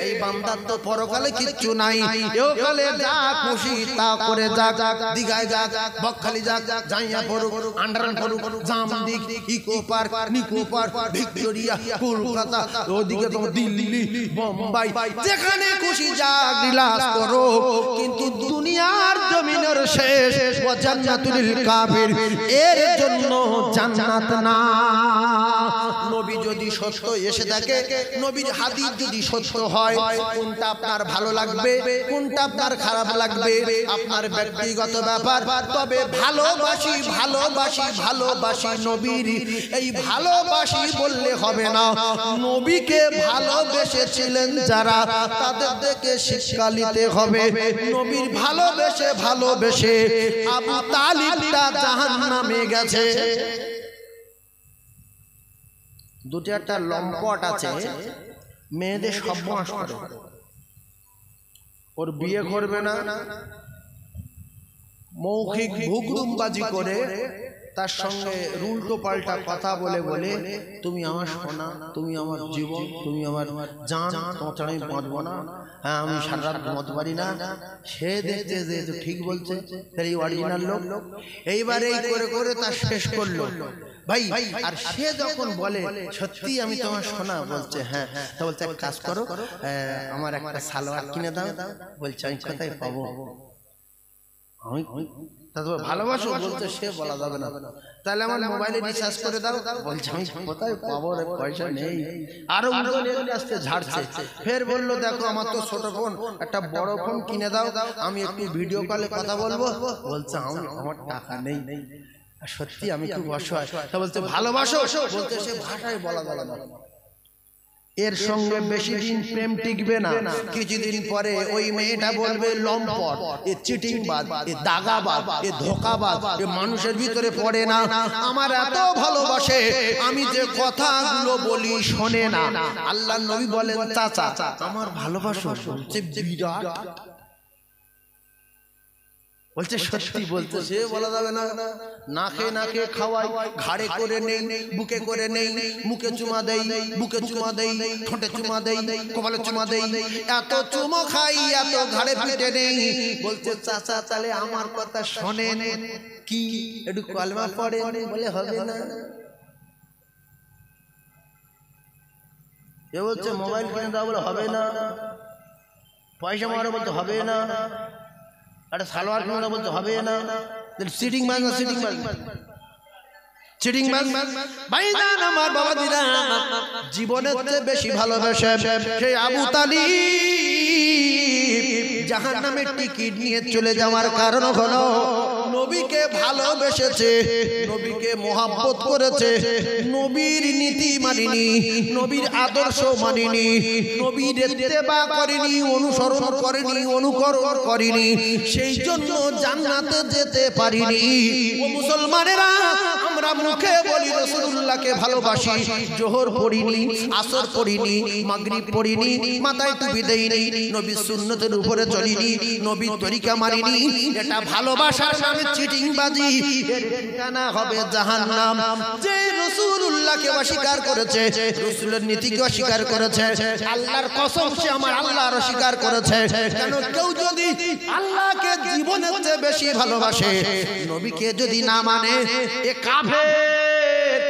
[SPEAKER 2] এই বান্দার তো পরকালে কিচ্ছু নাই, এওকালে যা খুশি তা করে যাক, দিঘায় যাক, বকখালি যাক, জাইয়া পড়ুক, আন্ডারগ্রাউন্ড পড়ুক, জামদিক, Eco Park, Nicco Park, Victoria, Kolkata, ওদিকে তো দিল্লি, বোম্বাই, যেখানে খুশি যাক রিল্যাক্স করো, কিন্তু দুনিয়ার জমিনের শেষ ওয়া জান্নাতুল কাফির, এর জন্য জান্নাত না। নবী যদি সত্য এসে থাকে, নবীর হাদিস যদি সত্য হয়, কোনটা আপনার ভালো লাগবে, কোনটা আপনার খারাপ লাগবে আপনার ব্যক্তিগত ব্যাপার। তবে ভালোবাসি ভালোবাসি ভালোবাসি নবীর, এই ভালোবাসি বললে হবে না। নবীকে ভালোবেসেছিলেন যারা, তাদের থেকে শিক্ষা নিতে হবে। নবীর ভালোবেসে ভালোবেসে আবু তালিবটা জাহান্নামে গেছে। দুটো একটা লম্পট আছে, মেয়েদের সর্বনাশ করে, ওর বিয়ে করবে না, মৌখিক ভুগরুমবাজি করে তার সঙ্গে উল্টো পাল্টা কথা বলে বলে তুমি আমার সোনা, তুমি আমার জীবন, তুমি আমার জান, তোমার ছাড়া আমি বাঁচবো না, হ্যাঁ আমি সারা রাত ঘুমাতে পারি না। সে দেখতে যে ঠিক বলছে, এই অরিজিনাল লোক। এইবার এই করে করে তার শেষ করলো ভাই। আর সে যখন বলে সত্যি আমি তোমার সোনা, বলছে হ্যাঁ, তা বলছে এক কাজ করো, আমার একটা সালোয়ার কিনে দাও। বলছে আমি কোথায় পাবো, আমি ভালোবাসো, বলতে সে বলা যাবে না। তাহলে আমার মোবাইলে রিচার্জ করে দাও। বলছে আমি কোথায় পাবো, পয়সা নেই। আরো আজকে ঝাড়ছে। ফের বললো দেখো আমার তো ছোট ফোন, একটা বড় ফোন কিনে দাও, আমি একটু ভিডিও কলে কথা বলবো। বলছে আমার টাকা নেই। সত্যি আমি খুব অসহায়। তা বলছে ভালোবাসো, বলতে সে ভাষায় বলা যাবে না। এর সঙ্গে বেশি দিন প্রেম টিকবে না। কিছুদিন পরে ওই মেয়েটা বলবে লম্পট, এ চিটিংবাজ, এ দাগাবাজ, এ ধোকাবাজ, এ মানুষের ভিতরে পড়ে না। আমার এত ভালোবাসে, আমি যে কথাগুলো বলি শোনে না। আল্লাহর নবী বলেন চাচা আমার ভালোবাসো, বলছে বিরাট, বলছে সত্যি, বলতে সে বলা যাবে না। নাকে নাকে খাওয়াই, ঘাড়ে করে নেই, বুকে করে নেই, মুখে চুমা দেই, বুকে চুমা দেই, ঠোঁটে চুমা দেই, কপালে চুমা দেই, এত চুমো খাই, এত ঘাড়ে পিটে নেই। বলছে চাচা তাহলে আমার কথা শোনেন, কি একটু কলমা পড়েন, বলে হবে না। এ বলছে মোবাইল কিনে দাও, বলে হবে না। পয়সা মারো, বলতে হবে না। একটা সালোয়ার কিনে দাও, বলতে হবে না। সিটিং মাছ না, সিটিং মাছ, চিটিং মাছ। ভাইজান আমার বাবা দিরা জীবনের চেয়ে বেশি ভালোবাসে সেই আবু তালিব জাহান্নামের টিকিট নিয়ে চলে যাওয়ার কারণ হলো নবীকে ভালোবেসেছে, নবীকে মোহাব্বত করেছে, নবীর নীতি মানিনি, নবীর আদর্শ মানিনি, নবীর ইত্তেবা করেনি, অনুসরণ করেনি, অনুকরণ করেনি, সেই জন্য জান্নাতে যেতে পারিনি। ও মুসলমানেরা, আমরা মুখে বলি রাসূলুল্লাহকে ভালোবাসি, জোহর পড়িনি, আসর পড়িনি, মাগরিব পড়িনি, মাথায় টুপি দেইনি, নবীর সুন্নতের উপরে চলিনি, নবীর তরিকা মানিনি, এটা ভালোবাসার নামে চিটিংবাজি, এর ঠিকানা হবে জাহান্নাম। যে রাসূলুল্লাহকে অস্বীকার করেছে, রাসূলের নীতিকে অস্বীকার করেছে, আল্লাহর কসম সে আমার আল্লাহর অস্বীকার করেছে। কেন কেউ যদি আল্লাহকে জীবনের চেয়ে বেশি ভালোবাসে, নবীকে যদি না মানে, এ কাফের,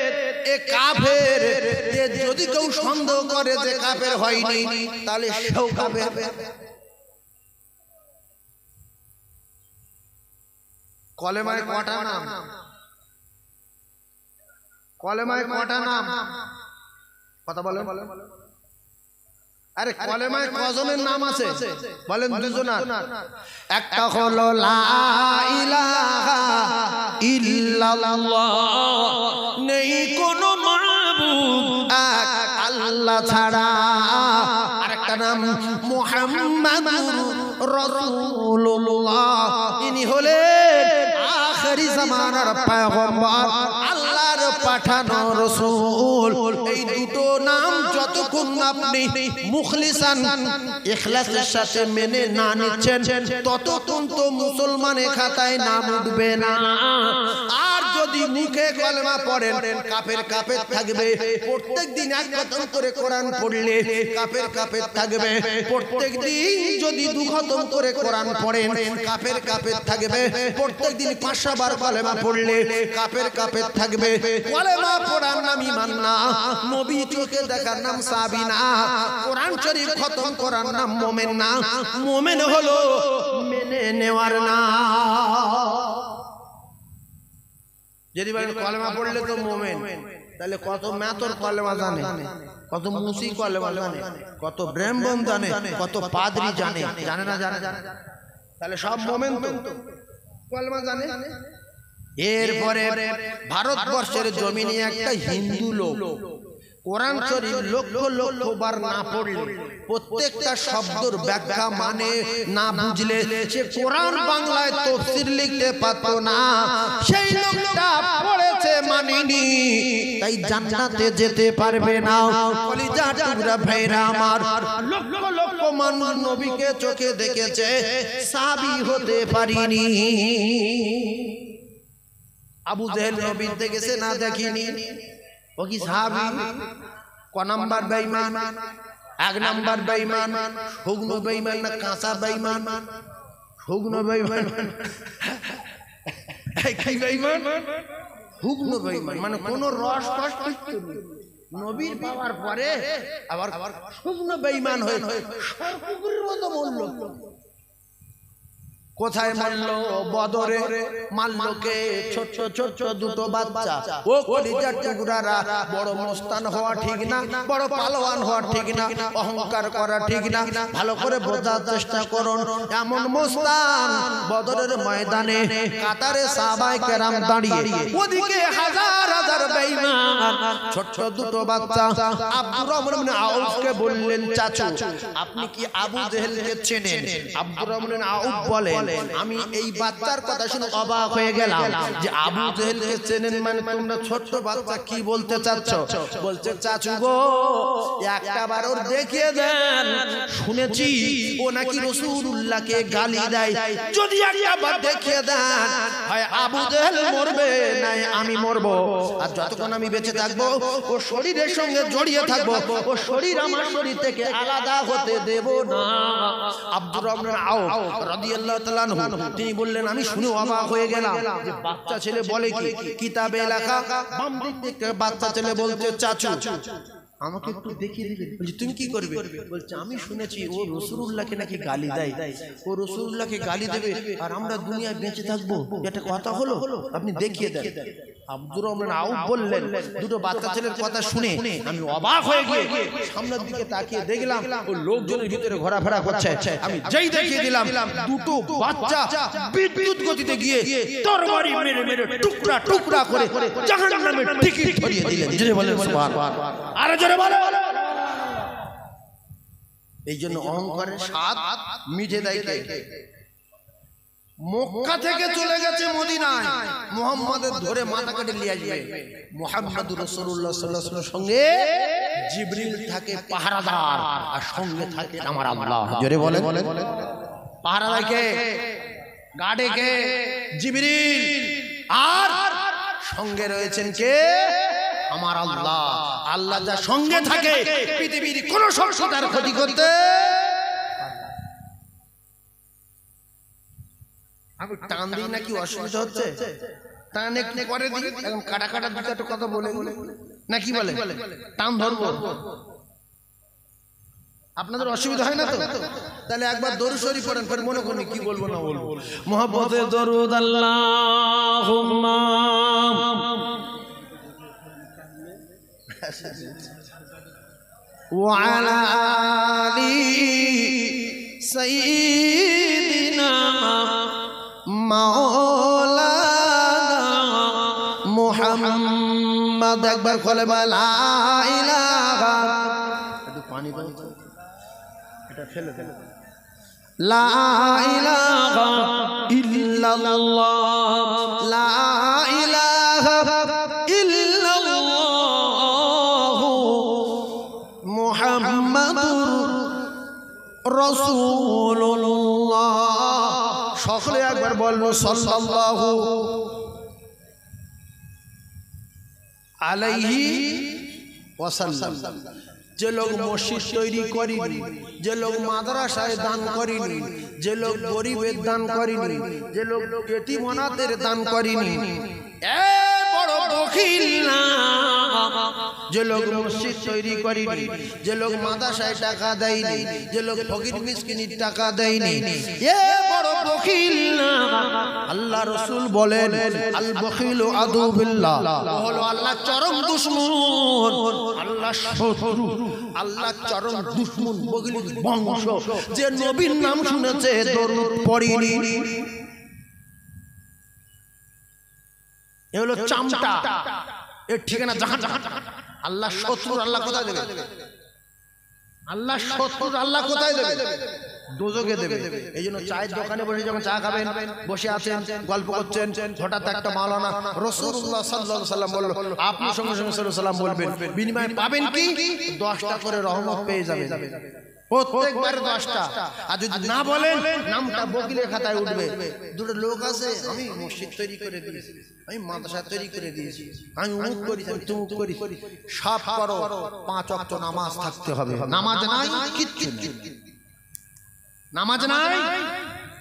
[SPEAKER 2] এ কাফের। এ যদি কেউ সন্দেহ করে যে কাফের হয়নি, তাহলে সেও কাফের। কলেমায় কটা নাম, কলেমায় কটা নাম, কথা বলেন। আরে কলেমায় কজনের নাম আছে বলেন? দুজনের। একটা হলো লা ইলাহা ইল্লাল্লাহ, নেই কোনো মাবুদ এক আল্লাহ ছাড়া। আরেকটা নাম মুহাম্মাদুর রাসূলুল্লাহ, ইনি হলেন আখেরি জামানার পয়গম্বর আল্লাহর পাঠানো রাসূল এই দুটো নাম যতক্ষণ আপনি মুখলিসান ইখলাসের সাথে মেনে না নিচ্ছেন ততক্ষণ তো মুসলমানের খাতায় নাম উঠবে না আর যদি মুখে কলেমা পড়েন কাফের কাফের থাকবে প্রত্যেকদিন এক খতম করে কোরআন পড়লে কাফের কাফের থাকবে প্রত্যেকদিন যদি দু খতম করে কোরআন পড়েন কাফের কাফের থাকবে প্রত্যেকদিন 500 বার কলেমা পড়লে কাফের কাফের থাকবে কলেমা পড়ার নাম ঈমান না নবী চোখে দেখার নাম সাহাবী না কোরআন শরীফ খতম করার নাম মুমিন না মুমিন হলো মেনে নেওয়ার নাম যদি বলেন কলেমা পড়লে তো মুমিন তাহলে কত মেতর কলেমা জানে কত মুসি কলেমা জানে কত ব্রাহ্মণ জানে কত পাদ্রী জানে জানে না জানে তাহলে সব মুমিন তো কলেমা জানে এরপরে ভারতবর্ষের জমিনে একটা হিন্দু লোক কোরআন শরীফ লক্ষ লক্ষ বার না পড়লে প্রত্যেকটা শব্দের ব্যাখ্যা মানে না বুঝলে সে কোরআন বাংলায় তাফসীর লিখতে পারতো না সেই লোকটা পড়েছে মানেনি তাই জান্নাতে যেতে পারবে না কলিজা টুকরা ভাইরা আমার লক্ষ লক্ষ মানুষ নবীকে চোখে দেখেছে সাহাবী হতে পারিনি আবু জেহেল নবীর দেখেছে না দেখিনি ও কি সাহাবী ক নাম্বার বেঈমান এক নাম্বার বেঈমান শুকনো বেঈমান না কাঁচা বেঈমান শুকনো বেঈমান কি বেঈমান শুকনো বেঈমান মানে কোন রস টস কিছু নেই নবীর পাওয়ার পরে আবার শুকনো বেঈমান হয়ে সরকুকুরের মতো বলল কোথায় মারলো বদরে মারলো কে ছোট ছোট দুটো বাচ্চা ও কলিজার টুকরারা বড় মস্তান হওয়া ঠিক না বড় পালোয়ান হওয়া ঠিক না অহংকার করা ঠিক না ভালো করে বোঝার চেষ্টা করুন এমন মস্তান বদরের ময়দানে কাতারে সাহাবায়ে কেরাম দাঁড়িয়ে ওদিকে হাজার হাজার বেঈমান ছোট দুটো বাচ্চা আব্দুর রহমান ইবনে আউফকে বললেন চাচা আপনি কি আবু জেহেলকে চেনেন আব্দুর রহমান ইবনে আউফ বলেন আমি এই বাচ্চার কথা শুনে অবাক হয়ে গেলাম যে আবু জেহেলকে চেনেন মানে তোমরা ছোট বাচ্চা কি বলতে চাচ্ছ বলছে চাচু গো একটা বার ওর দেখিয়ে দেন শুনেছি ও নাকি রাসূলুল্লাহকে গালি দেয় যদি একবার দেখিয়ে দেন হয় আবু জেহেল মরবে না আমি মরব আর যতক্ষণ আমি বেঁচে থাকবো ও শরীরের সঙ্গে জড়িয়ে থাকবো ও শরীর আমার শরীর থেকে আলাদা হতে দেব না আব্দুর রহমান আউফ রাদিয়াল্লাহু তাআলা তিনি বললেন আমি শুনে অবাক হয়ে গেলাম যে বাচ্চা ছেলে বলে কি কিতাবে লেখা বাম দিক থেকে বাচ্চা ছেলে বলছে চাচু আমাকে একটু দেখিয়ে দিবে বলছি তুমি কি করবে বলছে আমি শুনেছি ও রাসূলুল্লাহকে নাকি গালি দেয় ও রাসূলুল্লাহকে গালি দেবে আর আমরা দুনিয়ায় বেঁচে থাকবো এটা কথা হলো আপনি দেখিয়ে দেন আব্দুর রহমান আউফ বললেন দুটো বাচ্চা ছেলের কথা শুনে আমি অবাক হয়ে গিয়ে সামনের দিকে তাকিয়ে দেখলাম ও লোকজনের ভিতরে ঘোরাফেরা করছে আমি যেই দেখিয়ে দিলাম দুটো বাচ্চা বিদ্যুৎ গতিতে গিয়ে তরবারি মেরে মেরে টুকরা টুকরা করে জাহান্নামের টিকিট ধরিয়ে দিলেন জোরে বলেন সুবহানাল্লাহ আরে জোরে বলো এই জন্য অহংকারের স্বাদ মিটে দেয় কে মক্কা থেকে চলে গেছে মদিনায় মুহাম্মাদের ধরে মাথা কেটে নিয়ে আসবে মুহাম্মাদুর রাসূলুল্লাহ সাল্লাল্লাহু আলাইহি ওয়াসাল্লামের সঙ্গে জিবরিল থাকে পাহারাদার আর সঙ্গে থাকে আমার আল্লাহ জোরে বলেন পাহারাদার কে গার্ডে কে জিবরিল আর সঙ্গে রয়েছেন কে আমার আল্লাহ আল্লাহ যা সঙ্গে থাকে পৃথিবীর কোন শক্তি তার ক্ষতি করতে আমি টান দিই নাকি অসুবিধা হচ্ছে টান একটু করে দিই এখন কাটা কাটা দুটো একটা কথা বলে নাকি বলে টান ধরবো আপনাদের অসুবিধা হয় না তো তাহলে একবার দরুদ শরীফ পড়েন ফের মনে করেন কি বলবো না বলবো মুহাব্বতে দরুদ আল্লাহুম্মা وعلى آل سيدنا مولانا محمد أكبر خلب لا إله
[SPEAKER 1] লা ইলাহা ইল্লাল্লাহ, লা ইলাহা ইল্লাল্লাহ মুহাম্মাদুর রাসূলুল্লাহ। সকলে একবার বলবো সাল্লাল্লাহু আলাইহি ওয়াসাল্লাম। যে লোক মসজিদ তৈরি করেনি, যে লোক মাদ্রাসায় দান করেনি, যে লোক গরিবের দান করেনি, যে লোক এতিম অনাথের দান করেনি, এ বড় বখিল না। যে লোক মসজিদ তৈরি করেনি, যে লোক মাদ্রাসায় টাকা দেয়নি, যে লোক ফকির মিসকিনের টাকা দেয়নি, এ বড় বখিল না। আল্লাহ রাসূল বলেন আল বখিলু আদু বিল্লাহ, হলো আল্লাহ চরম দুশমন, আল্লাহ শত্রু, আল্লাহ চরম দুশমন, বখিলের বংশ। যে নবীর নাম শুনেছে দরুদ পড়েনি, এ হলো চামটা, এর ঠিকানা জাহান্নাম। আল্লাহ শত্রু আল্লাহ কোথায় দেবে? আল্লাহ শত্রু আল্লাহ কোথায় দেবে? দোজখে দেবে। এই জন্য চায়ের দোকানে বসে যখন চা খাবেন, বসে আছেন, গল্প করছেন, হঠাৎ একটা মাওলানা রাসূলুল্লাহ সাল্লাল্লাহু আলাইহি ওয়াসাল্লাম বলল, আপনি সঙ্গে সঙ্গে সাল্লাল্লাহু আলাইহি ওয়াসাল্লাম বলবেন, বিনিময়ে পাবেন কি? 10টা করে রহমত পেয়ে যাবেন, প্রত্যেকবার 10টা। আর যদি না বলেন, নামটা বকিলের খাতায় উঠবে। দুটো লোক আছে, আমি মসজিদ তৈরি করে দিয়েছি, আমি মাদ্রাসা তৈরি করে দিয়েছি, আমি অমুক করি, আমি তমুক করি, সব করো, 5 ওয়াক্ত নামাজ থাকতে হবে। নামাজ নাই, কিচ্ছু নেই, নামাজ নাই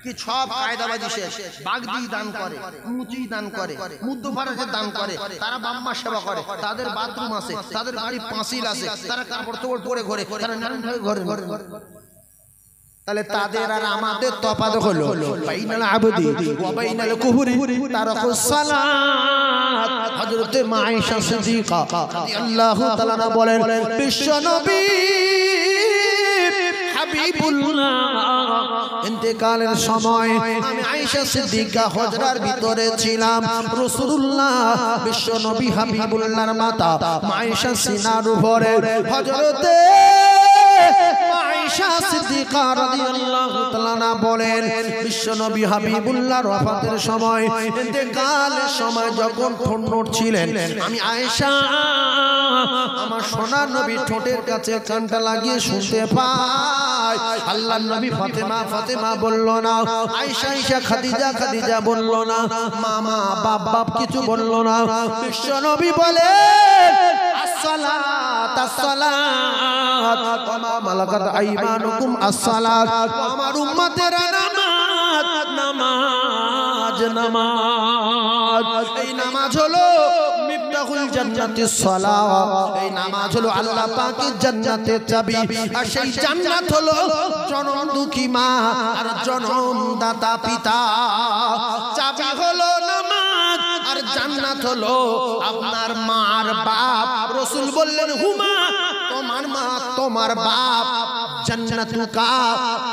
[SPEAKER 1] কি, সব কায়দাবাজি শেষ। বাগদি দান করে, মুচি দান করে, মুদ্দফারাজে দান করে, তারা বাম্মা সেবা করে, তাদের বাথরুম আছে, তাদের গাড়ি পাঁচিল আছে, তারা কাপড় চোপড় পরে ঘরে, তারা নানান ভাবে ঘরে ঘরে। তাহলে তাদের আর আমাদের তফাৎ হলো বাইনাল আবদি ওয়া বাইনাল কুফরি তারাকুস সালাত। হযরত মা আয়েশা সিদ্দিকা রাদিয়াল্লাহু তাআলা বলেন, বিশ্ব নবী হাবিবুল্লাহ ইন্তেকালের সময় আমি আয়েশা সিদ্দিকা হুজরার ভিতরে ছিলাম। রাসূলুল্লাহ বিশ্ব নবী হাবিবুল্লাহর মাতা মা আয়েশা সিনার উপরে, হযরতে আয়েশা সিদ্দিকা রাদিয়াল্লাহু তাআলা বলেন, বিশ্ব নবী হাবিবুল্লাহর ওয়াফাতের সময়, ইন্তেকালের সময় যখন ঠোঁট নড়ছিলেন, আমি আয়েশা আমার সোনার নবী ঠোঁটের কাছে কানটা লাগিয়ে শুনতে পাই। আল্লাহর নবী ফাতেমা ফাতেমা বলল না, আয়েশা আয়েশা খাদিজা খাদিজা বলল না, মামা বাপ বাপ কিছু বলল না। বিশ্ব নবী বলে আসসালাত আসসালাত ওয়া মা মালাকাত আইমানুকুম আসসালাত। আমার উম্মতেরা নামাজ নামাজ নামাজ। এই নামাজ হলো মিফতাহুল জান্নাতিস সালাত, এই নামাজ হলো আল্লাহ পাকের জান্নাতের চাবি। আর সেই জান্নাত হলো জনম দুঃখী মা আর জনম দাতা পিতা। চাবি হলো নামাজ আর জান্নাত হলো আপনার মার বাপ। রাসূল বললেন, হুমা তোমার মা তোমার বাপ, জান্নাতুকা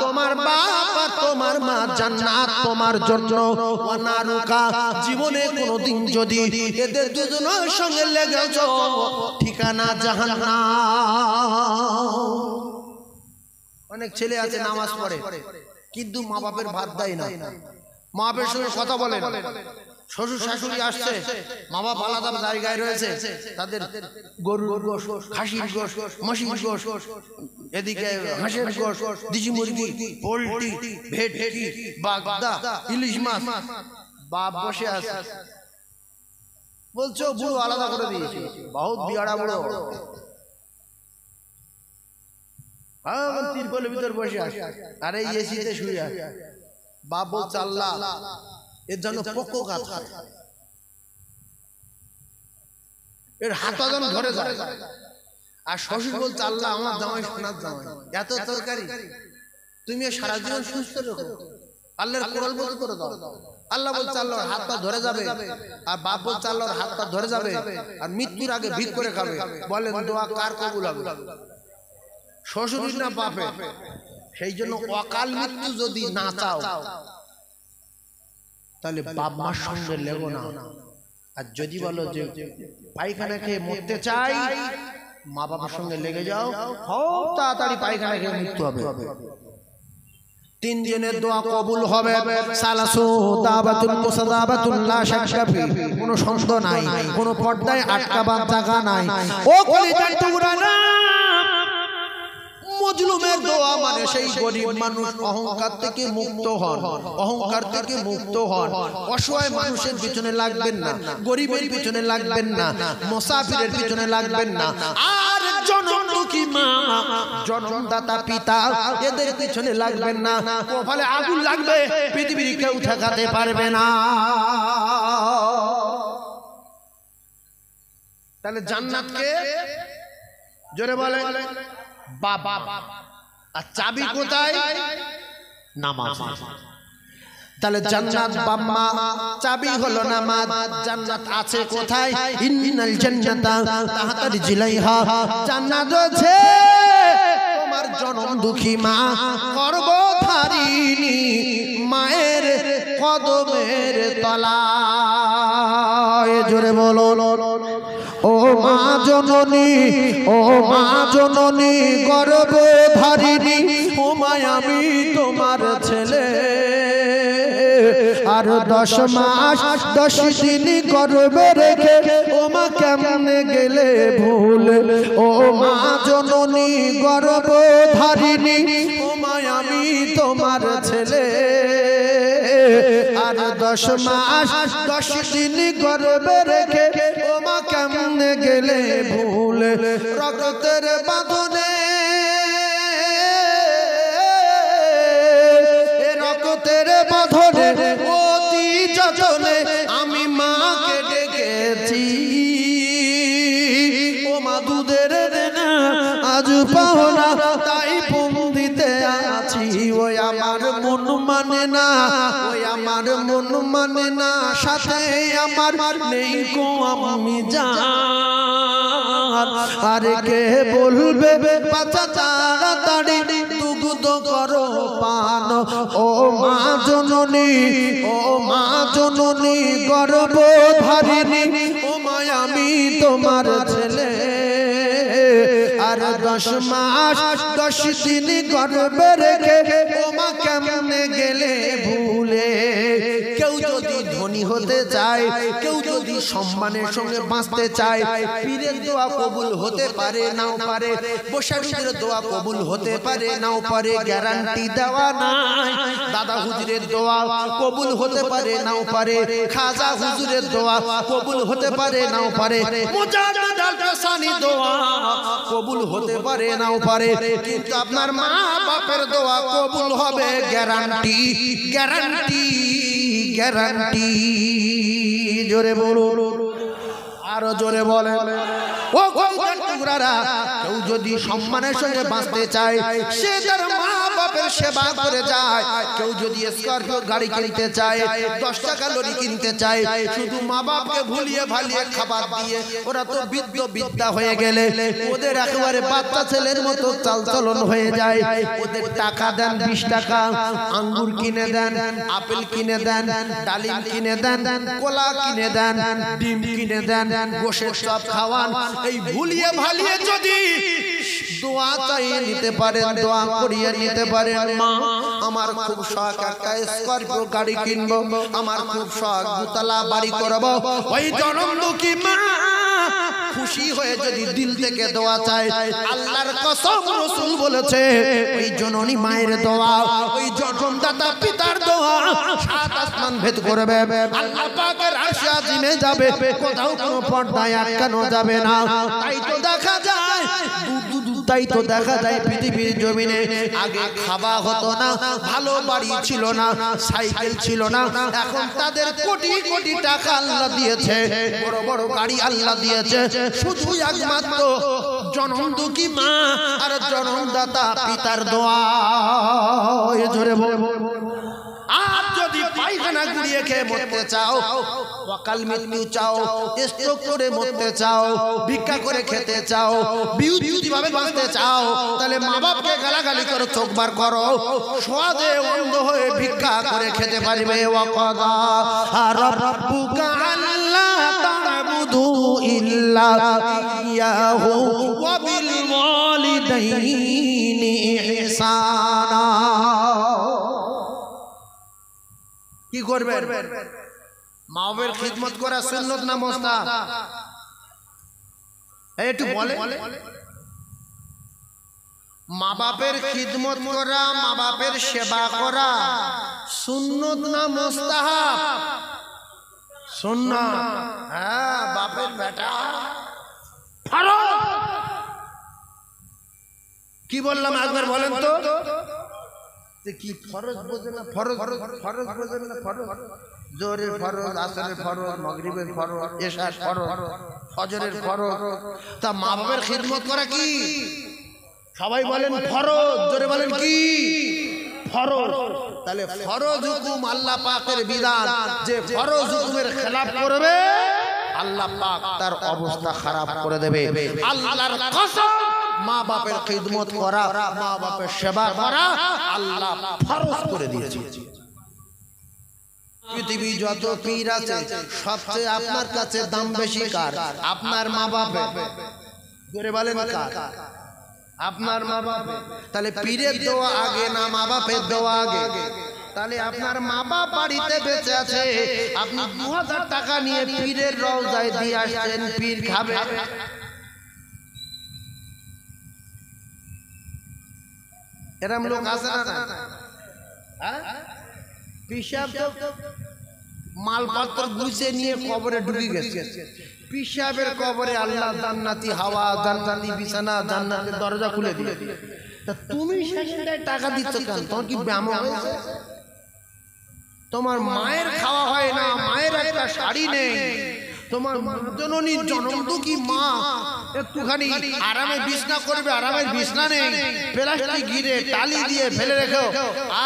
[SPEAKER 1] তোমার বাপ আর তোমার মা জান্নাত তোমার জন্য, ওয়ানারুকা জীবনে কোনদিন যদি এদের দুজনের সঙ্গে লেগেছ, ঠিকানা জাহান্নাম। অনেক ছেলে আছে নামাজ পড়ে কিন্তু মা বাপের ভাত দেয় না, মা বাপের সঙ্গে কথা বলে না। শ্বশুর শাশুড়ি আসছে, মা বাপ আলাদা জায়গায় রয়েছে, তাদের গরুর গোশ, খাসির গোশ, মশির গোশ, এদিকে হাঁসের গোশ, দেশি মুরগি, পোল্ট্রি, ভেটকি, বাগদা, ইলিশ মাছ। বাপ বসে আছে, বলছো বুড়ো আলাদা করে দিয়েছি, বহুত বিয়াড়া বুড়ো, তিরপলের ভিতর বসে আছে, আরে এসিতে শুয়ে আছে। বাপ বলছে, আল্লাহ এর জন্য পোকো গাছ, এর হাত যেন ধরে যায়। আর শ্বশুর বলছে, আল্লাহ আমার জামাই সোনার জামাই, এত তরকারি তুমি সারা জীবন সুস্থ রেখো, আল্লাহর কোরআন বন্ধ করে দাও। আল্লাহ বলছে, আল্লাহর হাতটা ধরে যাবে। আর বাপ বলছে, আল্লাহর হাতটা ধরে যাবে আর মৃত্যুর আগে ভিক করে খাবে। বলেন দোয়া কার কবুল হবে? শ্বশুর না বাপে? সেই জন্য অকাল মৃত্যু যদি না চাও তাহলে বাপ মার সঙ্গে লেগো না। আর যদি বলো যে পায়খানা খেয়ে মরতে চাই, মা বাবার সঙ্গে লেগে যাও, খুব তাড়াতাড়ি পায়খানা খেয়ে মৃত্যু হবে।
[SPEAKER 2] তিন জনের দোয়া কবুল হবে সালাসু দাওয়াতুল মুসাদাবাতুল লা শাক্কা ফি কোনো সন্দেহ নাই কোনো পর্দায় আটকাবার জায়গা নাই ও কলিজার টুকরা না মজলুমের দোয়া মানে সেই গরিব মানুষ অহংকার থেকে মুক্ত হন অহংকার থেকে মুক্ত হন অসহায় মানুষের পিছনে লাগবেন না গরিবের পিছনে লাগবেন না মুসাফিরের পিছনে লাগবেন না আর জনমুখী মা জন্মদাতা পিতা এদের পিছনে লাগবেন না কপালে আগুন লাগবে পৃথিবীর কেউ ঠেকাতে পারবে না তাহলে জান্নাতকে জোরে বলে বাবা আর চাবি কোথায় নামাজ তাহলে জান্নাত বাম্মা চাবি হলো নামাজ জান্নাত আছে কোথায় ইন্নাল জান্নাতা তাহতা রিজলাইহা জান্নাত আছে তোমার জনম দুঃখী মা গর্ভধারিণী মায়ের কদমের তলায় জোরে বলো ও মা জননী ও মা জননী গর্ভধারিণী ও মা আমি তোমার ছেলে আর 10 মাস 10 দিন গর্ভে রেখে ও মা কেমনে গেলে ভুল ও মা জননী গর্ভধারিণী ও মা আমি তোমার ছেলে আর 10 মাস 10 দিন গর্ভে রেখে ও মা কেমনে গেলে ভুল রক্তের বাঁধনে রক্তের বাঁধনে অতি যতনে আমি মাকে ডেকেছি ও মা দুধের দেনা আজ পাও না তাই পুম দিতে আছি ওই আমার মন মানে না ওই আমার মন মানে না সাথে আমার নেই কো আমি জান আর কে বলবে বাচ্চা তাড়াতাড়ি দুগ্ধ করো পান ও মা জননী ও মা জননী গর্ভধারিণী ও মা আমি তোমার ছেলে আর 10 মাস 10 দিন গর্ভে রেখে ও মা কেমনে গেলে ভুলে কেউ যদি ধনী হতে চায় কেউ যদি সম্মানের সঙ্গে বাঁচতে চায় পীরের দোয়া কবুল হতে পারে নাও পারে বসারুদের দোয়া কবুল হতে পারে নাও পারে গ্যারান্টি দেওয়া নাই দাদা হুজুরের দোয়া কবুল হতে পারে নাও পারে খাজা হুজুরের দোয়া কবুল হতে পারে নাও পারে মুজাদ্দিদ আল-হাসানি দোয়া কবুল হতে পারে নাও পারে কিন্তু আপনার মা বাপের দোয়া কবুল হবে গ্যারান্টি গ্যারান্টি গ্যারান্টি জোরে বলুন আরো জোরে বলেন ও টুকরারা কেউ যদি সম্মানের সঙ্গে বাঁচতে চায় সে তার মা বাপের সেবা করে যায় কেউ যদি স্করপিও গাড়ি কিনতে চায় 10 টাকা লরি কিনতে চায় শুধু মা বাপকে ভুলিয়ে ভালিয়ে খাবার দিয়ে ওরা তো বিদ্যা হয়ে গেলে ওদের একেবারে বাচ্চা ছেলের মতো চালচলন হয়ে যায় ওদের টাকা দেন 20 টাকা আঙ্গুর কিনে দেন আপেল কিনে দেন ডালিম কিনে দেন কলা কিনে দেন ডিম কিনে দেন গোশের সব খাওয়ান এই ভুলিয়ে ভালিয়ে যদি দোয়া চাইয়ে নিতে পারেন দোয়া করিয়ে নিতে পারেন মা আমার খুব শখ একটা স্করপিও গাড়ি কিনবো আমার খুব শখ দুতলা বাড়ি করব ওই জনম দুঃখী মা খুশি হয়ে যদি দিল থেকে দোয়া চায় আল্লাহর কসম রাসূল বলেছে ওই জননী মায়ের দোয়া ওই জন্মদাতা পিতার দোয়া সাত আসমান ভেদ করবে আল্লাহ পাকের আরশে আজিমে যাবে কোথাও কোনো পর্দায় আটকানো যাবে না তাই তো দেখা যায় তাই তো দেখা যায় পৃথিবীর জমিনে আগে খাওয়া হতো না ভালো বাড়ি ছিল না সাইকেল ছিল না এখন তাদের কোটি কোটি টাকা আল্লাহ দিয়েছে বড় বড় গাড়ি আল্লাহ দিয়েছে শুধু একমাত্র জনম দুঃখী মা আর জন্মদাতা পিতার দোয়া জোরে বলে আর যদি পায়খানা গুড়িয়ে খেয়ে মরতে চাও অকাল মৃত্যু চাও স্ট্রোক করে মরতে চাও ভিক্ষা করে খেতে চাও বিউটি ভাবে বাঁচতে চাও তাহলে মা বাপকে গালাগালি করে চোখ বার করো সহজে অন্ধ হয়ে ভিক্ষা করে খেতে পারবে ওয়াকাদা রাব্বুকা আল্লা তা'বুদু ইল্লা ইয়াহু ওয়া বিল ওয়ালিদাইনি ইহসানা কি করবেন? মা বাবার খিদমত করা সুন্নত না মুস্তাহাব? একটু বলে। মা বাপের খিদমত করা, মা বাপের সেবা করা সুন্নত না মুস্তাহাব? সুন্নাত। হ্যাঁ, বাপের বেটা ফরজ। কি বললাম একবার বলেন তো? কি ফরজ বোঝে না? ফরজ ফরজ বোঝে না? ফরজ জোহরের ফরজ, আসরের ফরজ, মাগরিবের ফরজ, এশার ফরজ, ফজরের ফরজ। তা মা বাবার খিদমত করা কি? সবাই বলেন ফরজ, জোরে বলেন কি? ফরজ। তাহলে ফরজ হুকুম আল্লাহ পাকের বিধান, যে ফরজ হুকুমের খেলাফ করবে আল্লাহ পাক তার অবস্থা খারাপ করে দেবে। আল্লাহর কসম, মা বাপের খিদমত করা, মা বাপের সেবা করা আল্লাহ ফরজ করে দিয়েছে। পৃথিবী যত পীর আছে সবচেয়ে আপনার কাছে দাম বেশি কার? আপনার মা বাপের। জোরে বলেন কার? আপনার মা বাপ। তাহলে পীরের দোয়া আগে না মা বাপের দোয়া আগে? তাহলে আপনার মা বাপ বাড়িতে বেঁচে আছে, আপনি 2000 টাকা নিয়ে পীরের রওজায় দিয়ে আসছেন, পীর খাবে? এরম লোক আছে না? পিসাব মালপত্র গুছিয়ে নিয়ে কবরে ঢুকে গেছে। পিসাবের কবরে আল্লাহ জান্নাতি হাওয়া, জান্নাতি বিছানা, জান্নাতের দরজা খুলে দিলে। তা তুমি সেখানটায় টাকা দিচ্ছ কেন? তোমার কি ব্যায়াম হয়েছে? তোমার মায়ের খাওয়া হয় না, মায়ের একটা শাড়ি নেই, তোমার জননীর জনমদুখী মা একটুখানি আরামে বিছনা করবে, আরামের বিছনা নেই, প্লাস্টিক ঘিরে টালি দিয়ে ফেলে রেখো,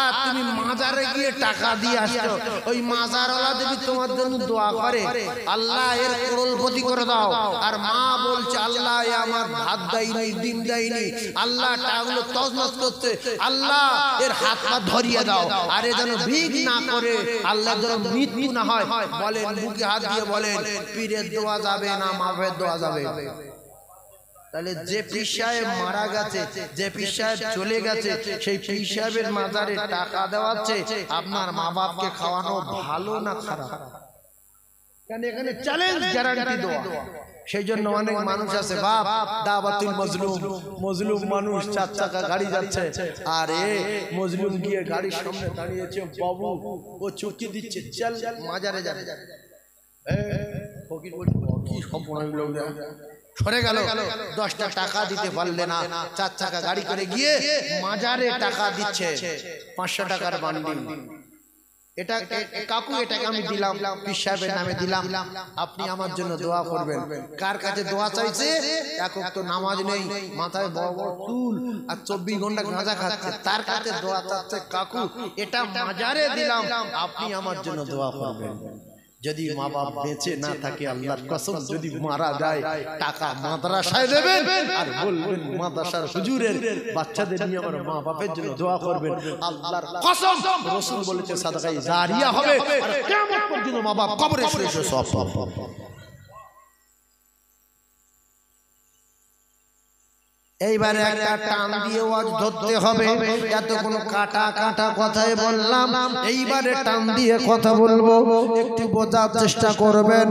[SPEAKER 2] আর তুমি মাজারে গিয়ে টাকা দিয়ে আসছো। ওই মাজারওয়ালা যদি তোমার জন্য দোয়া করে, আল্লাহ এর করোড়পতি করে দাও, আর মা বলছে আল্লাহ আমার ভাত দেয়নি, ডিম দেয়নি, আল্লাহ টাকাগুলো তছনছ করছে, আল্লাহ এর হাত পা ধরিয়ে দাও, আর এ যেন ভিক না করে, আল্লাহ যেন মৃত্যু না হয়। বলেন, বুকে হাত দিয়ে বলেন, পীরের দোয়া যাবে না মা বাপের দোয়া যাবে? তাহলে যে পীর সাহেব মারা গেছে, যে পীর সাহেব চলে গেছে, সেই পীর সাহেবের মাজারে টাকা দেওয়াচ্ছে আপনার মা বাপকে খাওয়ানো ভালো না খারাপ? কারণ এখানে চ্যালেঞ্জ গ্যারান্টি দেওয়া। সেই জন্য অনেক মানুষ আছে, বাপ দাওয়াতুল মজলুম, মজলুম মানুষ 4 চাকা গাড়ি যাচ্ছে, আর এ মজলুম গিয়ে গাড়ির সামনে দাঁড়িয়েছে, বাবু ও চুক্তি দিচ্ছে, চল মাজারে যাবে। ফকির বলছে কি সম্পূর্ণ লোক সরে গেল, 10টা টাকা দিতে পারলে না, 4 চাকা গাড়ি করে গিয়ে মাজারে টাকা দিচ্ছে, 500 টাকার বান্ডিল। এটা কাকু, এটাকে আমি দিলাম, পীর সাহেবের নামে দিলাম, আপনি আমার জন্য দোয়া করবেন। কার কাছে দোয়া চাইছে? একক তো নামাজ নেই, মাথায় বড় বড় চুল, আর 24 ঘন্টা গাঁজা খাচ্ছে, তার কাছে দোয়া চাচ্ছে, কাকু এটা মাজারে দিলাম, আপনি আমার জন্য দোয়া করবেন। যদি মা বাপ বেঁচে না থাকে, আল্লাহর কসম যদি মারা যায়, টাকা মাদ্রাসায় দেবেন, আর বলবেন মাদ্রাসার হুজুরের বাচ্চাদের নিয়ে আমার মা বাপের জন্য দোয়া করবেন। আল্লাহর কসম, রাসূল বলেছে সাদাকায়ে জারিয়া হবে, আর কিয়ামত পর্যন্ত মা বাপ কবরে শুয়ে শুয়ে সওয়াব পাবে। এইবারে একটা টান দিয়ে ওয়াজ ধরতে হবে, এত কোনো কাটা কাটা কথাই বললাম, এইবারে টান দিয়ে কথা বলবো, একটু বোঝার চেষ্টা করবেন।